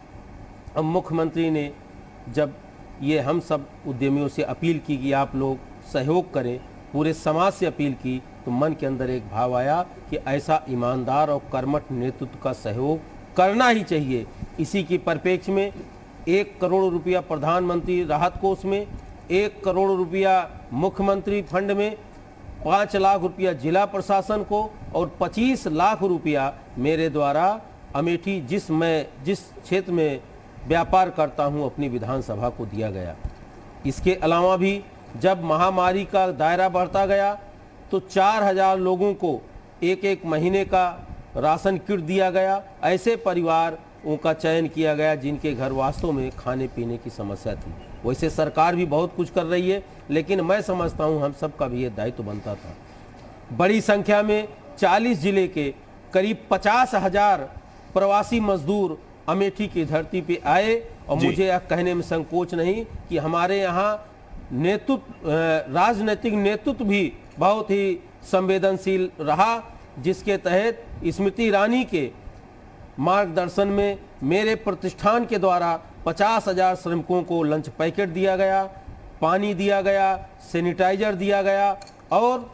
और मुख्यमंत्री ने जब ये हम सब उद्यमियों से अपील की कि आप लोग सहयोग करें, पूरे समाज से अपील की, तो मन के अंदर एक भाव आया कि ऐसा ईमानदार और कर्मठ नेतृत्व का सहयोग करना ही चाहिए। इसी की परिप्रेक्ष्य में 1 करोड़ रुपया प्रधानमंत्री राहत कोष में, 1 करोड़ रुपया मुख्यमंत्री फंड में, 5 लाख रुपया जिला प्रशासन को और 25 लाख रुपया मेरे द्वारा अमेठी, जिस क्षेत्र में व्यापार करता हूं, अपनी विधानसभा को दिया गया। इसके अलावा भी जब महामारी का दायरा बढ़ता गया तो 4000 लोगों को एक महीने का राशन किट दिया गया। ऐसे परिवारों का चयन किया गया जिनके घर वास्तव में खाने पीने की समस्या थी। वैसे सरकार भी बहुत कुछ कर रही है, लेकिन मैं समझता हूं हम सबका भी ये दायित्व बनता था। बड़ी संख्या में 40 जिले के करीब 50,000 प्रवासी मजदूर अमेठी की धरती पे आए, और मुझे यह कहने में संकोच नहीं कि हमारे यहाँ राजनीतिक नेतृत्व भी बहुत ही संवेदनशील रहा, जिसके तहत स्मृति ईरानी के मार्गदर्शन में मेरे प्रतिष्ठान के द्वारा 50,000 श्रमिकों को लंच पैकेट दिया गया, पानी दिया गया, सैनिटाइजर दिया गया, और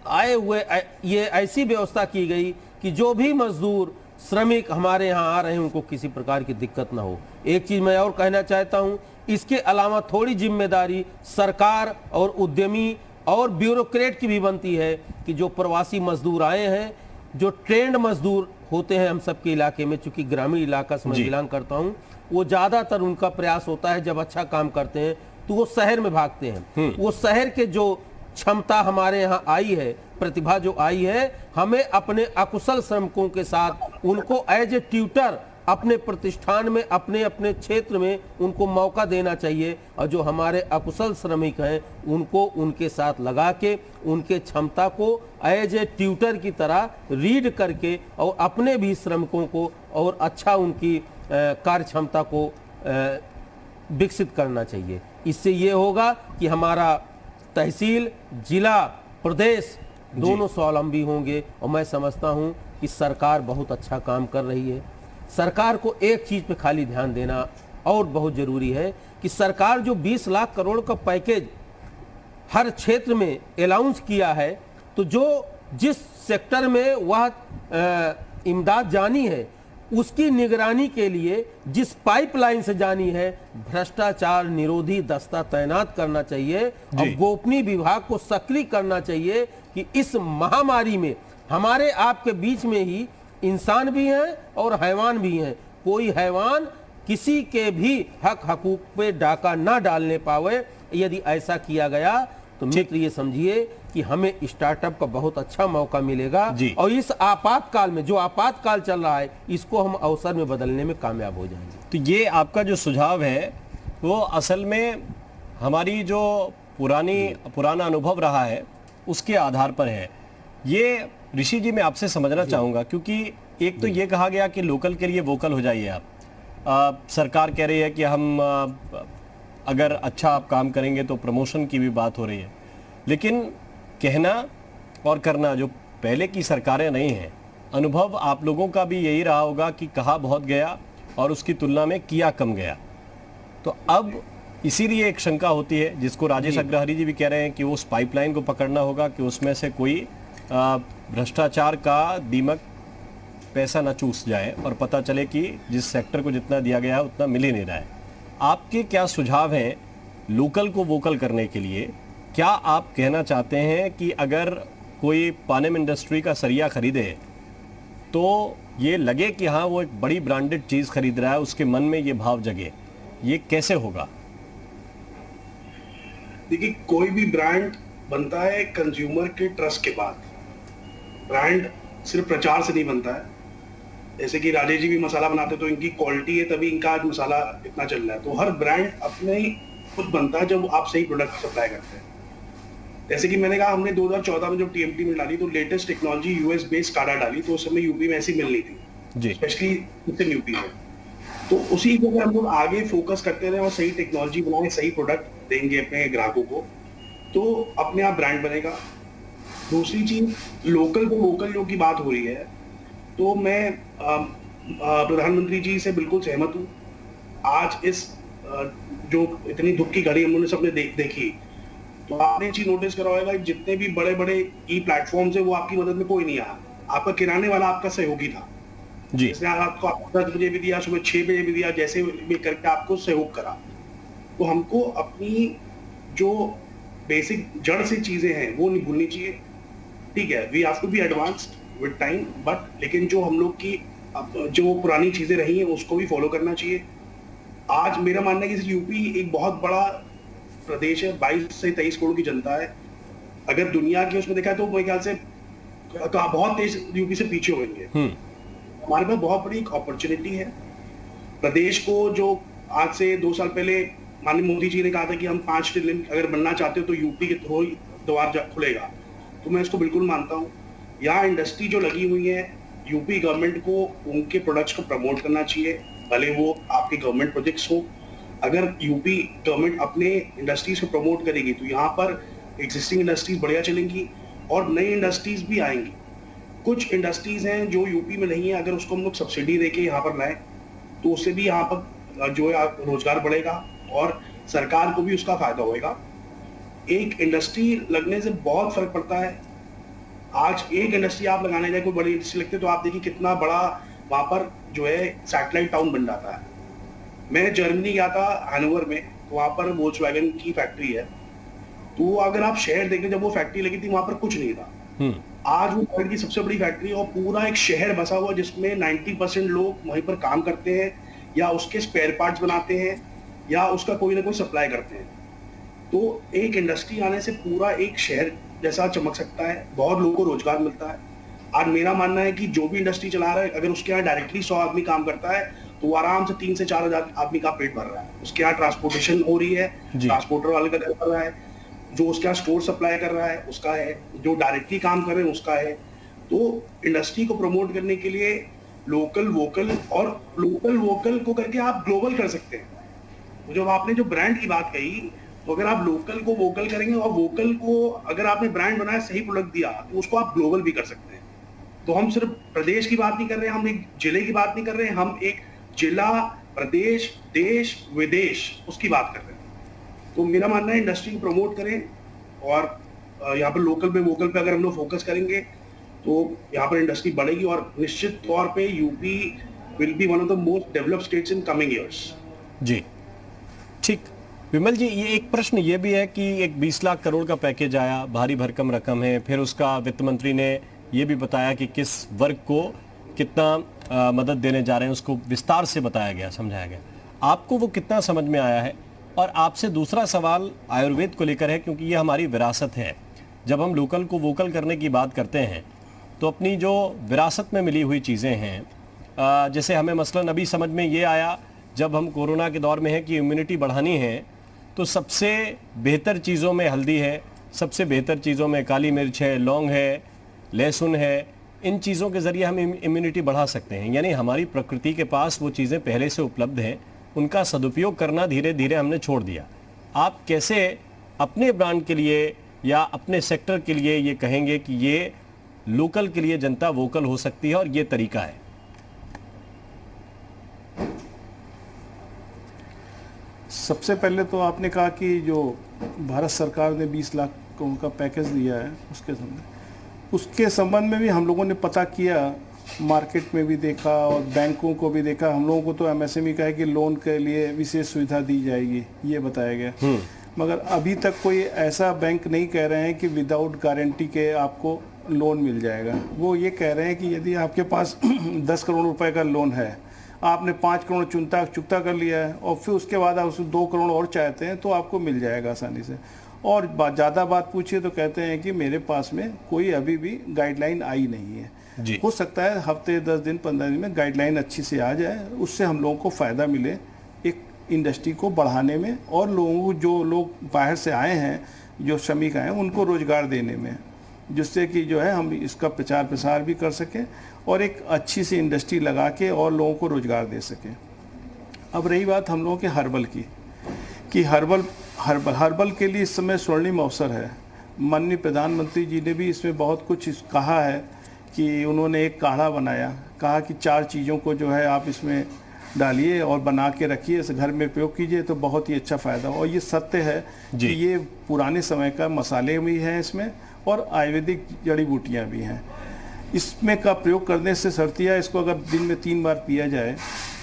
आए हुए ये ऐसी व्यवस्था की गई कि जो भी मजदूर श्रमिक हमारे यहाँ आ रहे हैं उनको किसी प्रकार की दिक्कत ना हो। एक चीज़ मैं और कहना चाहता हूँ, इसके अलावा थोड़ी जिम्मेदारी सरकार और उद्यमी और ब्यूरोक्रेट की भी बनती है कि जो प्रवासी मजदूर आए हैं, जो ट्रेंड मजदूर होते हैं हम सबके इलाके में, चूंकि ग्रामीण इलाका से मैं बिलोंग करता हूँ, वो ज़्यादातर उनका प्रयास होता है जब अच्छा काम करते हैं तो वो शहर में भागते हैं। वो शहर के जो क्षमता हमारे यहाँ आई है, प्रतिभा जो आई है, हमें अपने अकुशल श्रमिकों के साथ उनको एज ए ट्यूटर अपने प्रतिष्ठान में, अपने अपने क्षेत्र में उनको मौका देना चाहिए, और जो हमारे अकुशल श्रमिक हैं उनको उनके साथ लगा के उनके क्षमता को एज ए ट्यूटर की तरह रीड करके और अपने भी श्रमिकों को और अच्छा उनकी कार्य क्षमता को विकसित करना चाहिए। इससे ये होगा कि हमारा तहसील, जिला, प्रदेश दोनों स्वावलंबी होंगे, और मैं समझता हूं कि सरकार बहुत अच्छा काम कर रही है। सरकार को एक चीज पे खाली ध्यान देना और बहुत जरूरी है कि सरकार जो 20 लाख करोड़ का पैकेज हर क्षेत्र में अलाउंस किया है, तो जो जिस सेक्टर में वह इमदाद जानी है उसकी निगरानी के लिए जिस पाइपलाइन से जानी है, भ्रष्टाचार निरोधी दस्ता तैनात करना चाहिए और गोपनीय विभाग को सक्रिय करना चाहिए कि इस महामारी में हमारे आपके बीच में ही इंसान भी हैं और हैवान भी हैं। कोई हैवान किसी के भी हक हकूक पे डाका ना डालने पावे। यदि ऐसा किया गया तो मित्र ये समझिए कि हमें स्टार्टअप का बहुत अच्छा मौका मिलेगा, और इस आपातकाल में, जो आपातकाल चल रहा है, इसको हम अवसर में बदलने में कामयाब हो जाएंगे। तो ये आपका जो सुझाव है वो असल में हमारी जो पुराना अनुभव रहा है उसके आधार पर है। ये ऋषि जी मैं आपसे समझना चाहूँगा, क्योंकि एक तो ये कहा गया कि लोकल के लिए वोकल हो जाइए आप। सरकार कह रही है कि हम अगर अच्छा आप काम करेंगे तो प्रमोशन की भी बात हो रही है, लेकिन कहना और करना जो पहले की सरकारें नहीं हैं, अनुभव आप लोगों का भी यही रहा होगा कि कहा बहुत गया और उसकी तुलना में किया कम गया। तो अब इसीलिए एक शंका होती है, जिसको राजेश अग्रहरी जी भी कह रहे हैं कि उस पाइपलाइन को पकड़ना होगा कि उसमें से कोई भ्रष्टाचार का दीमक पैसा न चूस जाए और पता चले कि जिस सेक्टर को जितना दिया गया है उतना मिल ही नहीं रहा है। आपके क्या सुझाव हैं लोकल को वोकल करने के लिए? क्या आप कहना चाहते हैं कि अगर कोई पानेम इंडस्ट्री का सरिया खरीदे तो ये लगे कि हाँ वो एक बड़ी ब्रांडेड चीज़ खरीद रहा है, उसके मन में ये भाव जगे? ये कैसे होगा? देखिए, कोई भी ब्रांड बनता है कंज्यूमर के ट्रस्ट के बाद। ब्रांड सिर्फ प्रचार से नहीं बनता है। जैसे कि राजेश जी भी मसाला बनाते तो इनकी क्वालिटी है तभी इनका आज मसाला इतना चल रहा है। तो हर ब्रांड अपने ही खुद बनता है जब आप सही प्रोडक्ट सप्लाई करते हैं। जैसे कि मैंने कहा, हमने 2014 में जब टीएमटी में डाली तो लेटेस्ट टेक्नोलॉजी यूएस बेस्ड काडा डाली, तो उस समय यूपी में ऐसी मिल रही थी, स्पेशली ईस्टर्न यूपी में। तो उसी को अगर हम लोग आगे फोकस करते रहे और सही टेक्नोलॉजी बनाए, सही प्रोडक्ट देंगे अपने ग्राहकों को, तो अपने आप ब्रांड बनेगा। दूसरी चीज, लोकल को वोकल जो की बात हो रही है, तो मैं प्रधानमंत्री जी से बिल्कुल सहमत हूँ। आज इस जो इतनी दुख की घड़ी हम लोगों ने सबने देखी, तो आपने चीज नोटिस करा होगा, जितने भी बड़े बड़े ई प्लेटफॉर्म्स है वो आपकी मदद में कोई नहीं आया। आपका किराने वाला आपका सहयोगी था जी, इसने आपको 10 बजे भी दिया, सुबह 6 बजे भी दिया, जैसे भी करके आपको सहयोग करा। तो हमको अपनी जो बेसिक जड़ से चीजें हैं वो नहीं भूलनी चाहिए। ठीक है, we have to be advanced with time, but लेकिन जो हम लोग की जो पुरानी चीजें रही हैं उसको भी फॉलो करना चाहिए। आज मेरा मानना है कि यूपी एक बहुत बड़ा प्रदेश है, 22 से 23 करोड़ की जनता है। अगर दुनिया की उसमें देखा तो मेरे ख्याल से बहुत देश यूपी से पीछे होंगे। हमारे पास बहुत बड़ी एक अपॉर्चुनिटी है। प्रदेश को जो आज से 2 साल पहले माननीय मोदी जी ने कहा था कि हम 5 ट्रिलियन अगर बनना चाहते हो तो यूपी के थ्रू ही द्वार खुलेगा, तो मैं इसको बिल्कुल मानता हूँ। यहाँ इंडस्ट्री जो लगी हुई है, यूपी गवर्नमेंट को उनके प्रोडक्ट्स को प्रमोट करना चाहिए, भले वो आपके गवर्नमेंट प्रोजेक्ट्स हो। अगर यूपी गवर्नमेंट अपने इंडस्ट्रीज को प्रमोट करेगी तो यहाँ पर एग्जिस्टिंग इंडस्ट्रीज बढ़िया चलेंगी और नई इंडस्ट्रीज भी आएंगी। कुछ इंडस्ट्रीज हैं जो यूपी में नहीं है, अगर उसको हम लोग सब्सिडी देके यहाँ पर लाएं तो उससे भी यहाँ पर जो है रोजगार बढ़ेगा और सरकार को भी उसका फायदा होगा। एक इंडस्ट्री लगने से बहुत फर्क पड़ता है। आज एक इंडस्ट्री आप लगाने जाए, कोई बड़ी इंडस्ट्री लगती है तो आप देखिए कितना बड़ा वहां पर जो है सैटेलाइट टाउन बन जाता है। मैं जर्मनी गया था हैनोवर में, तो वहां पर वोल्क्सवैगन की फैक्ट्री है। तो अगर आप शहर देखें, जब वो फैक्ट्री लगी थी वहां पर कुछ नहीं था। आज वो वर्ल्ड की सबसे बड़ी फैक्ट्री और पूरा एक शहर बसा हुआ जिसमें 90% लोग वहीं पर काम करते हैं या उसके स्पेयर पार्ट्स बनाते हैं या उसका कोई ना कोई सप्लाई करते हैं। तो एक इंडस्ट्री आने से पूरा एक शहर जैसा चमक सकता है, बहुत लोगों को रोजगार मिलता है। आज मेरा मानना है कि जो भी इंडस्ट्री चला रहा है, अगर उसके यहाँ डायरेक्टली 100 आदमी काम करता है तो आराम से 3 से 4 हजार आदमी का पेट भर रहा है। उसके यहाँ ट्रांसपोर्टेशन हो रही है, ट्रांसपोर्टर वाले का घर कर रहा है, जो उसके यहाँ स्टोर सप्लाई कर रहा है उसका है, जो डायरेक्टली काम कर रहे हैं उसका है। तो इंडस्ट्री को प्रमोट करने के लिए लोकल वोकल, और लोकल वोकल को करके आप ग्लोबल कर सकते हैं। तो जब आपने जो ब्रांड की बात कही, तो अगर आप लोकल को वोकल करेंगे और वोकल को अगर आपने ब्रांड बनाया, सही प्रोडक्ट दिया, तो उसको आप ग्लोबल भी कर सकते हैं। तो हम सिर्फ प्रदेश की बात नहीं कर रहे हैं, हम एक जिले की बात नहीं कर रहे हैं, हम एक जिला, प्रदेश, देश, विदेश उसकी बात कर रहे हैं। तो मेरा मानना है इंडस्ट्री को प्रमोट करें और यहाँ पर लोकल पे वोकल पे अगर हम लोग फोकस करेंगे तो यहाँ पर इंडस्ट्री बढ़ेगी और निश्चित तौर पे UP will be one of the most developed states in coming years. जी ठीक। विमल जी, ये एक प्रश्न ये भी है कि एक 20 लाख करोड़ का पैकेज आया, भारी भरकम रकम है, फिर उसका वित्त मंत्री ने ये भी बताया कि किस वर्ग को कितना मदद देने जा रहे हैं, उसको विस्तार से बताया गया, समझाया गया। आपको वो कितना समझ में आया है? और आपसे दूसरा सवाल आयुर्वेद को लेकर है, क्योंकि ये हमारी विरासत है। जब हम लोकल को वोकल करने की बात करते हैं तो अपनी जो विरासत में मिली हुई चीज़ें हैं, जैसे हमें मसलन अभी समझ में ये आया जब हम कोरोना के दौर में हैं कि इम्यूनिटी बढ़ानी है, तो सबसे बेहतर चीज़ों में हल्दी है, सबसे बेहतर चीज़ों में काली मिर्च है, लौंग है, लहसुन है, इन चीज़ों के जरिए हम इम्यूनिटी बढ़ा सकते हैं, यानी हमारी प्रकृति के पास वो चीज़ें पहले से उपलब्ध हैं, उनका सदुपयोग करना धीरे धीरे हमने छोड़ दिया। आप कैसे अपने ब्रांड के लिए या अपने सेक्टर के लिए ये कहेंगे कि ये लोकल के लिए जनता वोकल हो सकती है और ये तरीका है? सबसे पहले तो आपने कहा कि जो भारत सरकार ने 20 लाख का पैकेज दिया है उसके संबंध में भी हम लोगों ने पता किया, मार्केट में भी देखा और बैंकों को भी देखा। हम लोगों को तो एमएसएमई का है कि लोन के लिए विशेष सुविधा दी जाएगी, ये बताया गया, मगर अभी तक कोई ऐसा बैंक नहीं कह रहे हैं कि विदाउट गारंटी के आपको लोन मिल जाएगा। वो ये कह रहे हैं कि यदि आपके पास 10 करोड़ रुपए का लोन है, आपने 5 करोड़ चुकता कर लिया है और फिर उसके बाद आप उसमें 2 करोड़ और चाहते हैं तो आपको मिल जाएगा आसानी से। और ज़्यादा बात पूछिए तो कहते हैं कि मेरे पास में कोई अभी भी गाइडलाइन आई नहीं है। हो सकता है हफ्ते 10 दिन 15 दिन में गाइडलाइन अच्छी से आ जाए, उससे हम लोगों को फ़ायदा मिले एक इंडस्ट्री को बढ़ाने में और लोगों को, जो लोग बाहर से आए हैं, जो श्रमिक आए हैं, उनको रोज़गार देने में, जिससे कि जो है हम इसका प्रचार प्रसार भी कर सकें और एक अच्छी सी इंडस्ट्री लगा के और लोगों को रोज़गार दे सकें। अब रही बात हम लोगों के हर्बल की, कि हर्बल के लिए इस समय स्वर्णिम अवसर है। माननीय प्रधानमंत्री जी ने भी इसमें बहुत कुछ कहा है कि उन्होंने एक काढ़ा बनाया, कहा कि 4 चीज़ों को जो है आप इसमें डालिए और बना के रखिए, इसे घर में प्रयोग कीजिए तो बहुत ही अच्छा फ़ायदा। और ये सत्य है कि ये पुराने समय का मसाले भी हैं इसमें और आयुर्वेदिक जड़ी बूटियाँ भी हैं। इसमें का प्रयोग करने से सर्दियाँ, इसको अगर दिन में 3 बार पिया जाए,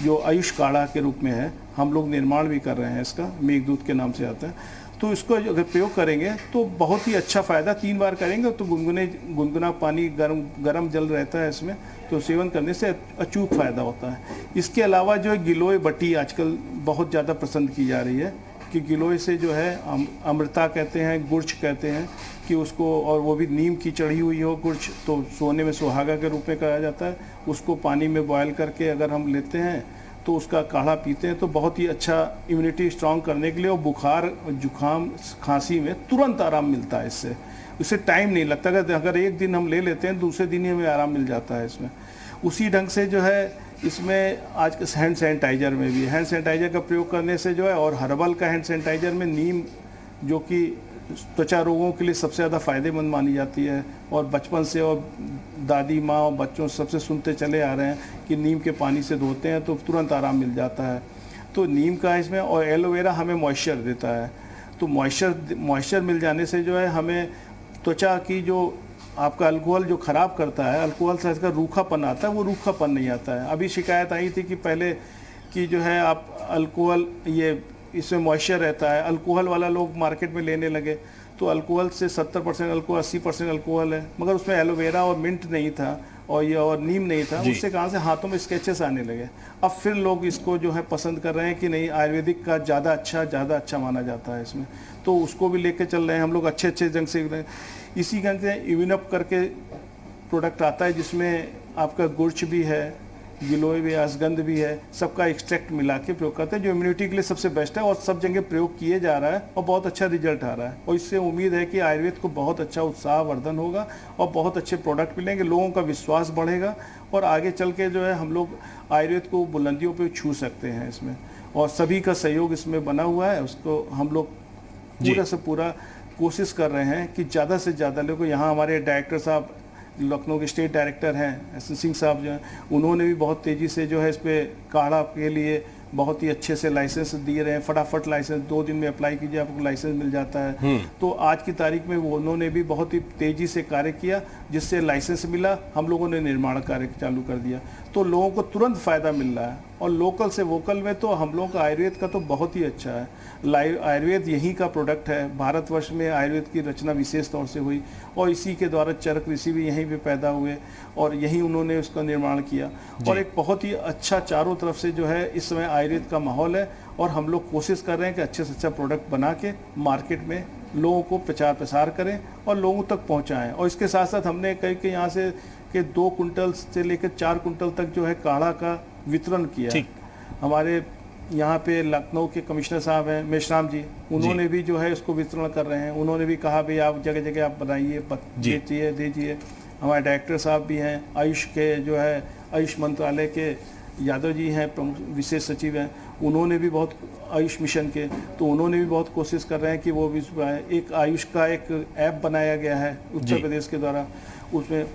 जो आयुष काढ़ा के रूप में है, हम लोग निर्माण भी कर रहे हैं इसका, मेघदूत के नाम से आता है, तो इसको अगर प्रयोग करेंगे तो बहुत ही अच्छा फ़ायदा। 3 बार करेंगे तो गुनगुना पानी, गर्म जल रहता है इसमें, तो सेवन करने से अचूक फ़ायदा होता है। इसके अलावा जो है गिलोय बटी आजकल बहुत ज़्यादा पसंद की जा रही है, कि गिलोय से जो है अमृता कहते हैं, गुर्च कहते हैं कि उसको, और वो भी नीम की चढ़ी हुई हो गुर्च, तो सोने में सुहागा के रूप में कहा जाता है। उसको पानी में बॉयल करके अगर हम लेते हैं तो उसका काढ़ा पीते हैं तो बहुत ही अच्छा इम्यूनिटी स्ट्रांग करने के लिए, और बुखार, जुखाम, खांसी में तुरंत आराम मिलता है इससे। उससे टाइम नहीं लगता, अगर एक दिन हम ले लेते हैं दूसरे दिन ही हमें आराम मिल जाता है इसमें। उसी ढंग से जो है इसमें आज के हैंड सैनिटाइज़र में भी, हैंड सैनिटाइज़र का प्रयोग करने से जो है, और हर्बल का हैंड सैनिटाइज़र में नीम, जो कि त्वचा रोगों के लिए सबसे ज़्यादा फ़ायदेमंद मानी जाती है, और बचपन से और दादी माँ और बच्चों सबसे सुनते चले आ रहे हैं कि नीम के पानी से धोते हैं तो तुरंत आराम मिल जाता है। तो नीम का इसमें, और एलोवेरा हमें मॉइस्चर देता है, तो मॉइस्चर मिल जाने से जो है हमें त्वचा की, जो आपका अल्कोहल जो ख़राब करता है, अल्कोहल से इसका रूखापन आता है, वो रूखापन नहीं आता है। अभी शिकायत आई थी कि पहले कि जो है आप अल्कोहल, ये इसमें मॉइस्चर रहता है, अल्कोहल वाला लोग मार्केट में लेने लगे, तो अल्कोहल से 70% अल्कोहल, 80% अल्कोहल है, मगर उसमें एलोवेरा और मिंट नहीं था और नीम नहीं था, उससे कहाँ से हाथों में स्केचेस आने लगे। अब फिर लोग इसको जो है पसंद कर रहे हैं कि नहीं, आयुर्वेदिक का ज़्यादा अच्छा माना जाता है इसमें, तो उसको भी लेके चल रहे हैं हम लोग अच्छे ढंग से। इसी ढंग से इम्यूनअप करके प्रोडक्ट आता है, जिसमें आपका गुर्च भी है, गिलोय भी, अश्वगंध भी है, सबका एक्सट्रैक्ट मिला के प्रयोग करते हैं, जो इम्यूनिटी के लिए सबसे बेस्ट है और सब जगह प्रयोग किए जा रहा है और बहुत अच्छा रिजल्ट आ रहा है। और इससे उम्मीद है कि आयुर्वेद को बहुत अच्छा उत्साहवर्धन होगा और बहुत अच्छे प्रोडक्ट मिलेंगे, लोगों का विश्वास बढ़ेगा और आगे चल के जो है हम लोग आयुर्वेद को बुलंदियों पर छू सकते हैं इसमें। और सभी का सहयोग इसमें बना हुआ है, उसको हम लोग पूरा से पूरा कोशिश कर रहे हैं कि ज़्यादा से ज़्यादा लोग। यहाँ हमारे डायरेक्टर साहब, लखनऊ के स्टेट डायरेक्टर हैं एस सिंह साहब, जो हैं, उन्होंने भी बहुत तेज़ी से जो है इस पर काढ़ा के लिए बहुत ही अच्छे से लाइसेंस दिए रहे हैं। फटाफट लाइसेंस 2 दिन में अप्लाई कीजिए, आपको लाइसेंस मिल जाता है। तो आज की तारीख में वो उन्होंने भी बहुत ही तेज़ी से कार्य किया, जिससे लाइसेंस मिला, हम लोगों ने निर्माण कार्य चालू कर दिया, तो लोगों को तुरंत फ़ायदा मिल रहा है। और लोकल से वोकल में तो हम लोगों का आयुर्वेद का तो बहुत ही अच्छा है। आयुर्वेद यहीं का प्रोडक्ट है, भारतवर्ष में आयुर्वेद की रचना विशेष तौर से हुई और इसी के द्वारा चरक ऋषि भी यहीं पे पैदा हुए और यहीं उन्होंने उसका निर्माण किया। और एक बहुत ही अच्छा चारों तरफ से जो है इस समय आयुर्वेद का माहौल है और हम लोग कोशिश कर रहे हैं कि अच्छे से अच्छा प्रोडक्ट बना के मार्केट में लोगों को प्रचार प्रसार करें और लोगों तक पहुँचाएँ। और इसके साथ साथ हमने कई के यहाँ से कि 2 कुंटल से लेकर 4 कुंटल तक जो है काढ़ा का वितरण किया। हमारे यहाँ पे लखनऊ के कमिश्नर साहब हैं मेश्राम जी, उन्होंने भी जो है इसको वितरण कर रहे हैं। उन्होंने भी कहा भाई आप जगह जगह आप बनाइए, बेचिए, दीजिए। हमारे डायरेक्टर साहब भी हैं, आयुष के जो है आयुष मंत्रालय के यादव जी हैं, विशेष सचिव हैं, उन्होंने भी बहुत आयुष मिशन के, तो उन्होंने भी बहुत कोशिश कर रहे हैं कि वो भी एक आयुष का एक ऐप बनाया गया है उत्तर प्रदेश के द्वारा।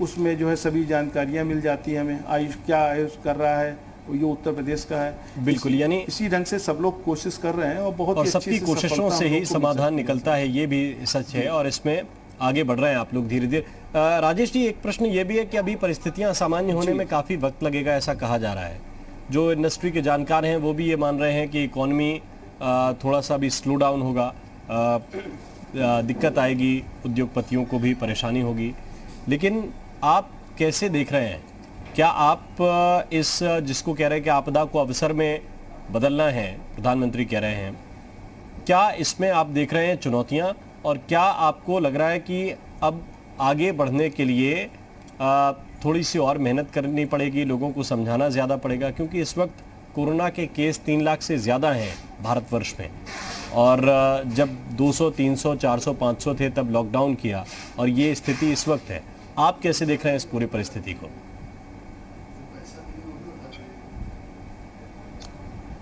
उसमें जो है सभी जानकारियां मिल जाती हैं हमें, आयुष क्या आयुष कर रहा है, ये उत्तर प्रदेश का है। बिल्कुल, यानी इसी ढंग से सब लोग कोशिश कर रहे हैं और बहुत और सबकी कोशिशों से ही समाधान निकलता है, ये भी सच है और इसमें आगे बढ़ रहे हैं आप लोग धीरे धीरे। राजेश जी, एक प्रश्न ये भी है कि अभी परिस्थितियां सामान्य होने में काफी वक्त लगेगा ऐसा कहा जा रहा है। जो इंडस्ट्री के जानकार हैं वो भी ये मान रहे हैं कि इकोनॉमी थोड़ा सा भी स्लो डाउन होगा, दिक्कत आएगी, उद्योगपतियों को भी परेशानी होगी, लेकिन आप कैसे देख रहे हैं? क्या आप इस जिसको कह रहे हैं कि आपदा को अवसर में बदलना है, प्रधानमंत्री कह रहे हैं, क्या इसमें आप देख रहे हैं चुनौतियां, और क्या आपको लग रहा है कि अब आगे बढ़ने के लिए थोड़ी सी और मेहनत करनी पड़ेगी, लोगों को समझाना ज़्यादा पड़ेगा? क्योंकि इस वक्त कोरोना के केस 3 लाख से ज़्यादा हैं भारतवर्ष में, और जब 200, 300, 400, 500 थे तब लॉकडाउन किया, और ये स्थिति इस वक्त है। आप कैसे देख रहे हैं इस पूरी परिस्थिति को?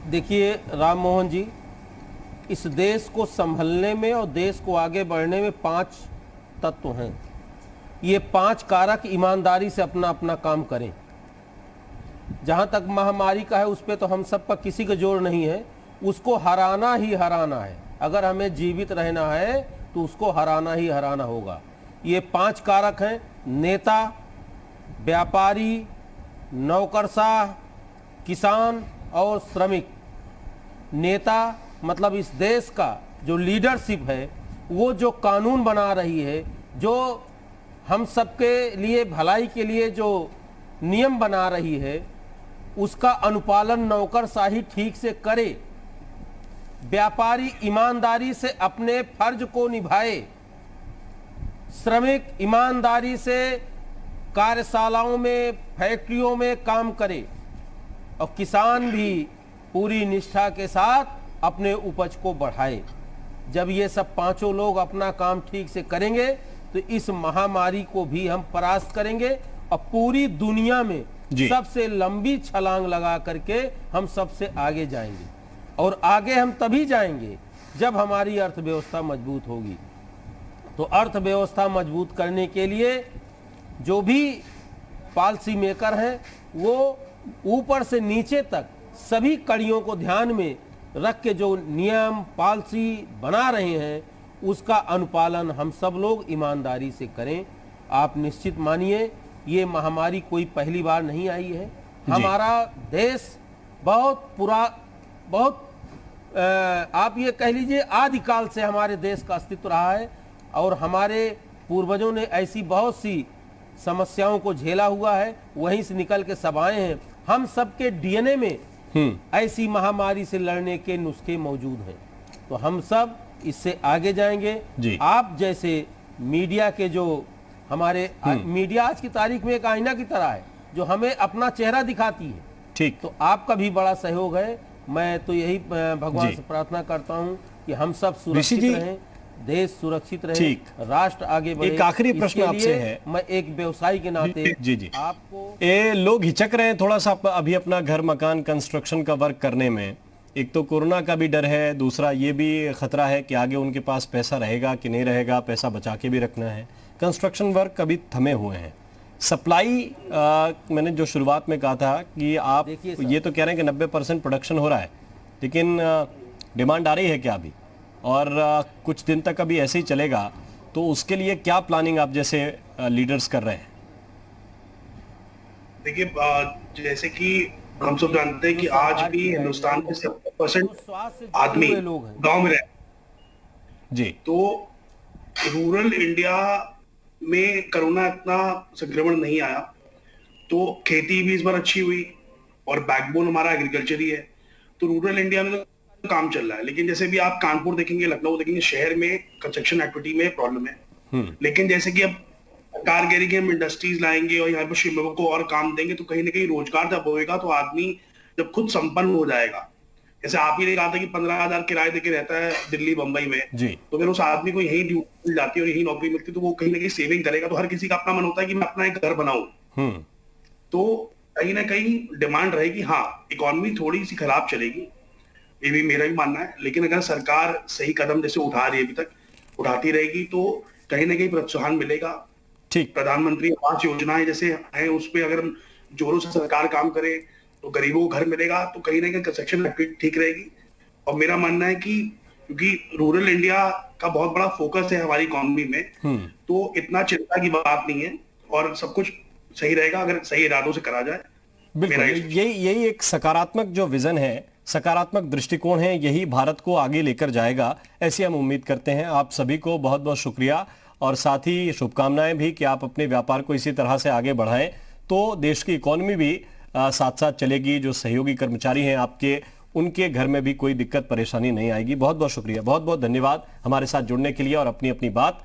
देखिए राम मोहन जी, इस देश को संभलने में और देश को आगे बढ़ने में 5 तत्व हैं। ये 5 कारक ईमानदारी से अपना अपना काम करें। जहां तक महामारी का है उस पर तो हम सबका किसी का जोर नहीं है, उसको हराना ही हराना है। अगर हमें जीवित रहना है तो उसको हराना ही हराना होगा। ये 5 कारक हैं: नेता, व्यापारी, नौकरशाह, किसान और श्रमिक। नेता मतलब इस देश का जो लीडरशिप है, वो जो कानून बना रही है, जो हम सबके लिए भलाई के लिए जो नियम बना रही है, उसका अनुपालन नौकरशाही ठीक से करे। व्यापारी ईमानदारी से अपने फर्ज को निभाए। श्रमिक ईमानदारी से कार्यशालाओं में, फैक्ट्रियों में काम करे। और किसान भी पूरी निष्ठा के साथ अपने उपज को बढ़ाए। जब ये सब 5 लोग अपना काम ठीक से करेंगे तो इस महामारी को भी हम परास्त करेंगे और पूरी दुनिया में सबसे लंबी छलांग लगा करके हम सबसे आगे जाएंगे। और आगे हम तभी जाएंगे जब हमारी अर्थव्यवस्था मजबूत होगी। तो अर्थव्यवस्था मजबूत करने के लिए जो भी पॉलिसी मेकर हैं, वो ऊपर से नीचे तक सभी कड़ियों को ध्यान में रख के जो नियम पॉलिसी बना रहे हैं, उसका अनुपालन हम सब लोग ईमानदारी से करें। आप निश्चित मानिए, ये महामारी कोई पहली बार नहीं आई है। हमारा देश बहुत आप ये कह लीजिए आदिकाल से हमारे देश का अस्तित्व रहा है, और हमारे पूर्वजों ने ऐसी बहुत सी समस्याओं को झेला हुआ है, वहीं से निकल के सब आए हैं। हम सबके डीएनए में ऐसी महामारी से लड़ने के नुस्खे मौजूद हैं। तो हम सब इससे आगे जाएंगे। आप जैसे मीडिया के जो हमारे मीडिया आज की तारीख में एक आईना की तरह है, जो हमें अपना चेहरा दिखाती है। ठीक, तो आपका भी बड़ा सहयोग है। मैं तो यही भगवान से प्रार्थना करता हूं कि हम सब सुरक्षित रहें, देश सुरक्षित रहे, राष्ट्र आगे बढ़े। एक आखिरी प्रश्न आपसे है, मैं एक व्यवसायी के नाते जी आपको, लोग हिचक रहे हैं थोड़ा सा अभी अपना घर मकान कंस्ट्रक्शन का वर्क करने में। एक तो कोरोना का भी डर है, दूसरा ये भी खतरा है कि आगे उनके पास पैसा रहेगा कि नहीं रहेगा, पैसा बचा के भी रखना है। कंस्ट्रक्शन वर्क अभी थमे हुए हैं। सप्लाई मैंने जो शुरुआत में कहा था कि आप ये तो कह रहे हैं कि 90% प्रोडक्शन हो रहा है, लेकिन डिमांड आ रही है क्या अभी? और कुछ दिन तक अभी ऐसे ही चलेगा, तो उसके लिए क्या प्लानिंग आप जैसे लीडर्स कर रहे हैं? देखिए, जैसे कि हम सब जानते हैं कि आज भी हिंदुस्तान में 70% आदमी गांव में रहते जी। तो रूरल इंडिया में कोरोना इतना संक्रमण नहीं आया, तो खेती भी इस बार अच्छी हुई, और बैकबोन हमारा एग्रीकल्चर ही है। तो रूरल इंडिया में काम चल रहा है। लेकिन जैसे भी आप कानपुर देखेंगे, लखनऊ देखेंगे, शहर में कंस्ट्रक्शन एक्टिविटी में प्रॉब्लम है। लेकिन जैसे कि अब सरकार कह रही है हम इंडस्ट्रीज लाएंगे और यहाँ पर श्रमिकों को और काम देंगे, तो कहीं ना कहीं रोजगार जब होएगा तो आदमी जब खुद संपन्न हो जाएगा जैसे आप ही ने कहा था कि 15,000 किराए देके रहता है दिल्ली बंबई में, जी। तो फिर उस आदमी को यही ड्यूटी मिल जाती है और यही नौकरी मिलती है, तो वो कहीं ना कहीं सेविंग करेगा। तो हर किसी का अपना मन होता है कि मैं अपना एक घर बनाऊं, तो कहीं ना कहीं डिमांड रहेगी। हाँ, इकोनॉमी थोड़ी सी खराब चलेगी, ये भी मेरा भी मानना है, लेकिन अगर सरकार सही कदम जैसे उठा रही है अभी तक, उठाती रहेगी, तो कहीं ना कहीं प्रोत्साहन मिलेगा। ठीक। प्रधानमंत्री आवास योजनाएं जैसे है, उस पर अगर जोरों से सरकार काम करे तो गरीबों को घर मिलेगा, तो कहीं ना कहीं कंस्ट्रक्शन एक्टिविटी ठीक रहेगी। और मेरा मानना है कि क्योंकि रूरल इंडिया का बहुत बड़ा फोकस है हमारी इकोनॉमी में, तो इतना चिंता की बात नहीं है और सब कुछ सही रहेगा अगर सही इरादों से करा जाए। बिल्कुल, यही एक सकारात्मक जो विजन है, सकारात्मक दृष्टिकोण है, यही भारत को आगे लेकर जाएगा, ऐसी हम उम्मीद करते हैं। आप सभी को बहुत बहुत शुक्रिया और साथ ही शुभकामनाएं भी कि आप अपने व्यापार को इसी तरह से आगे बढ़ाएं, तो देश की इकोनॉमी भी साथ साथ चलेगी। जो सहयोगी कर्मचारी हैं आपके, उनके घर में भी कोई दिक्कत परेशानी नहीं आएगी। बहुत बहुत शुक्रिया, बहुत बहुत धन्यवाद हमारे साथ जुड़ने के लिए और अपनी अपनी बात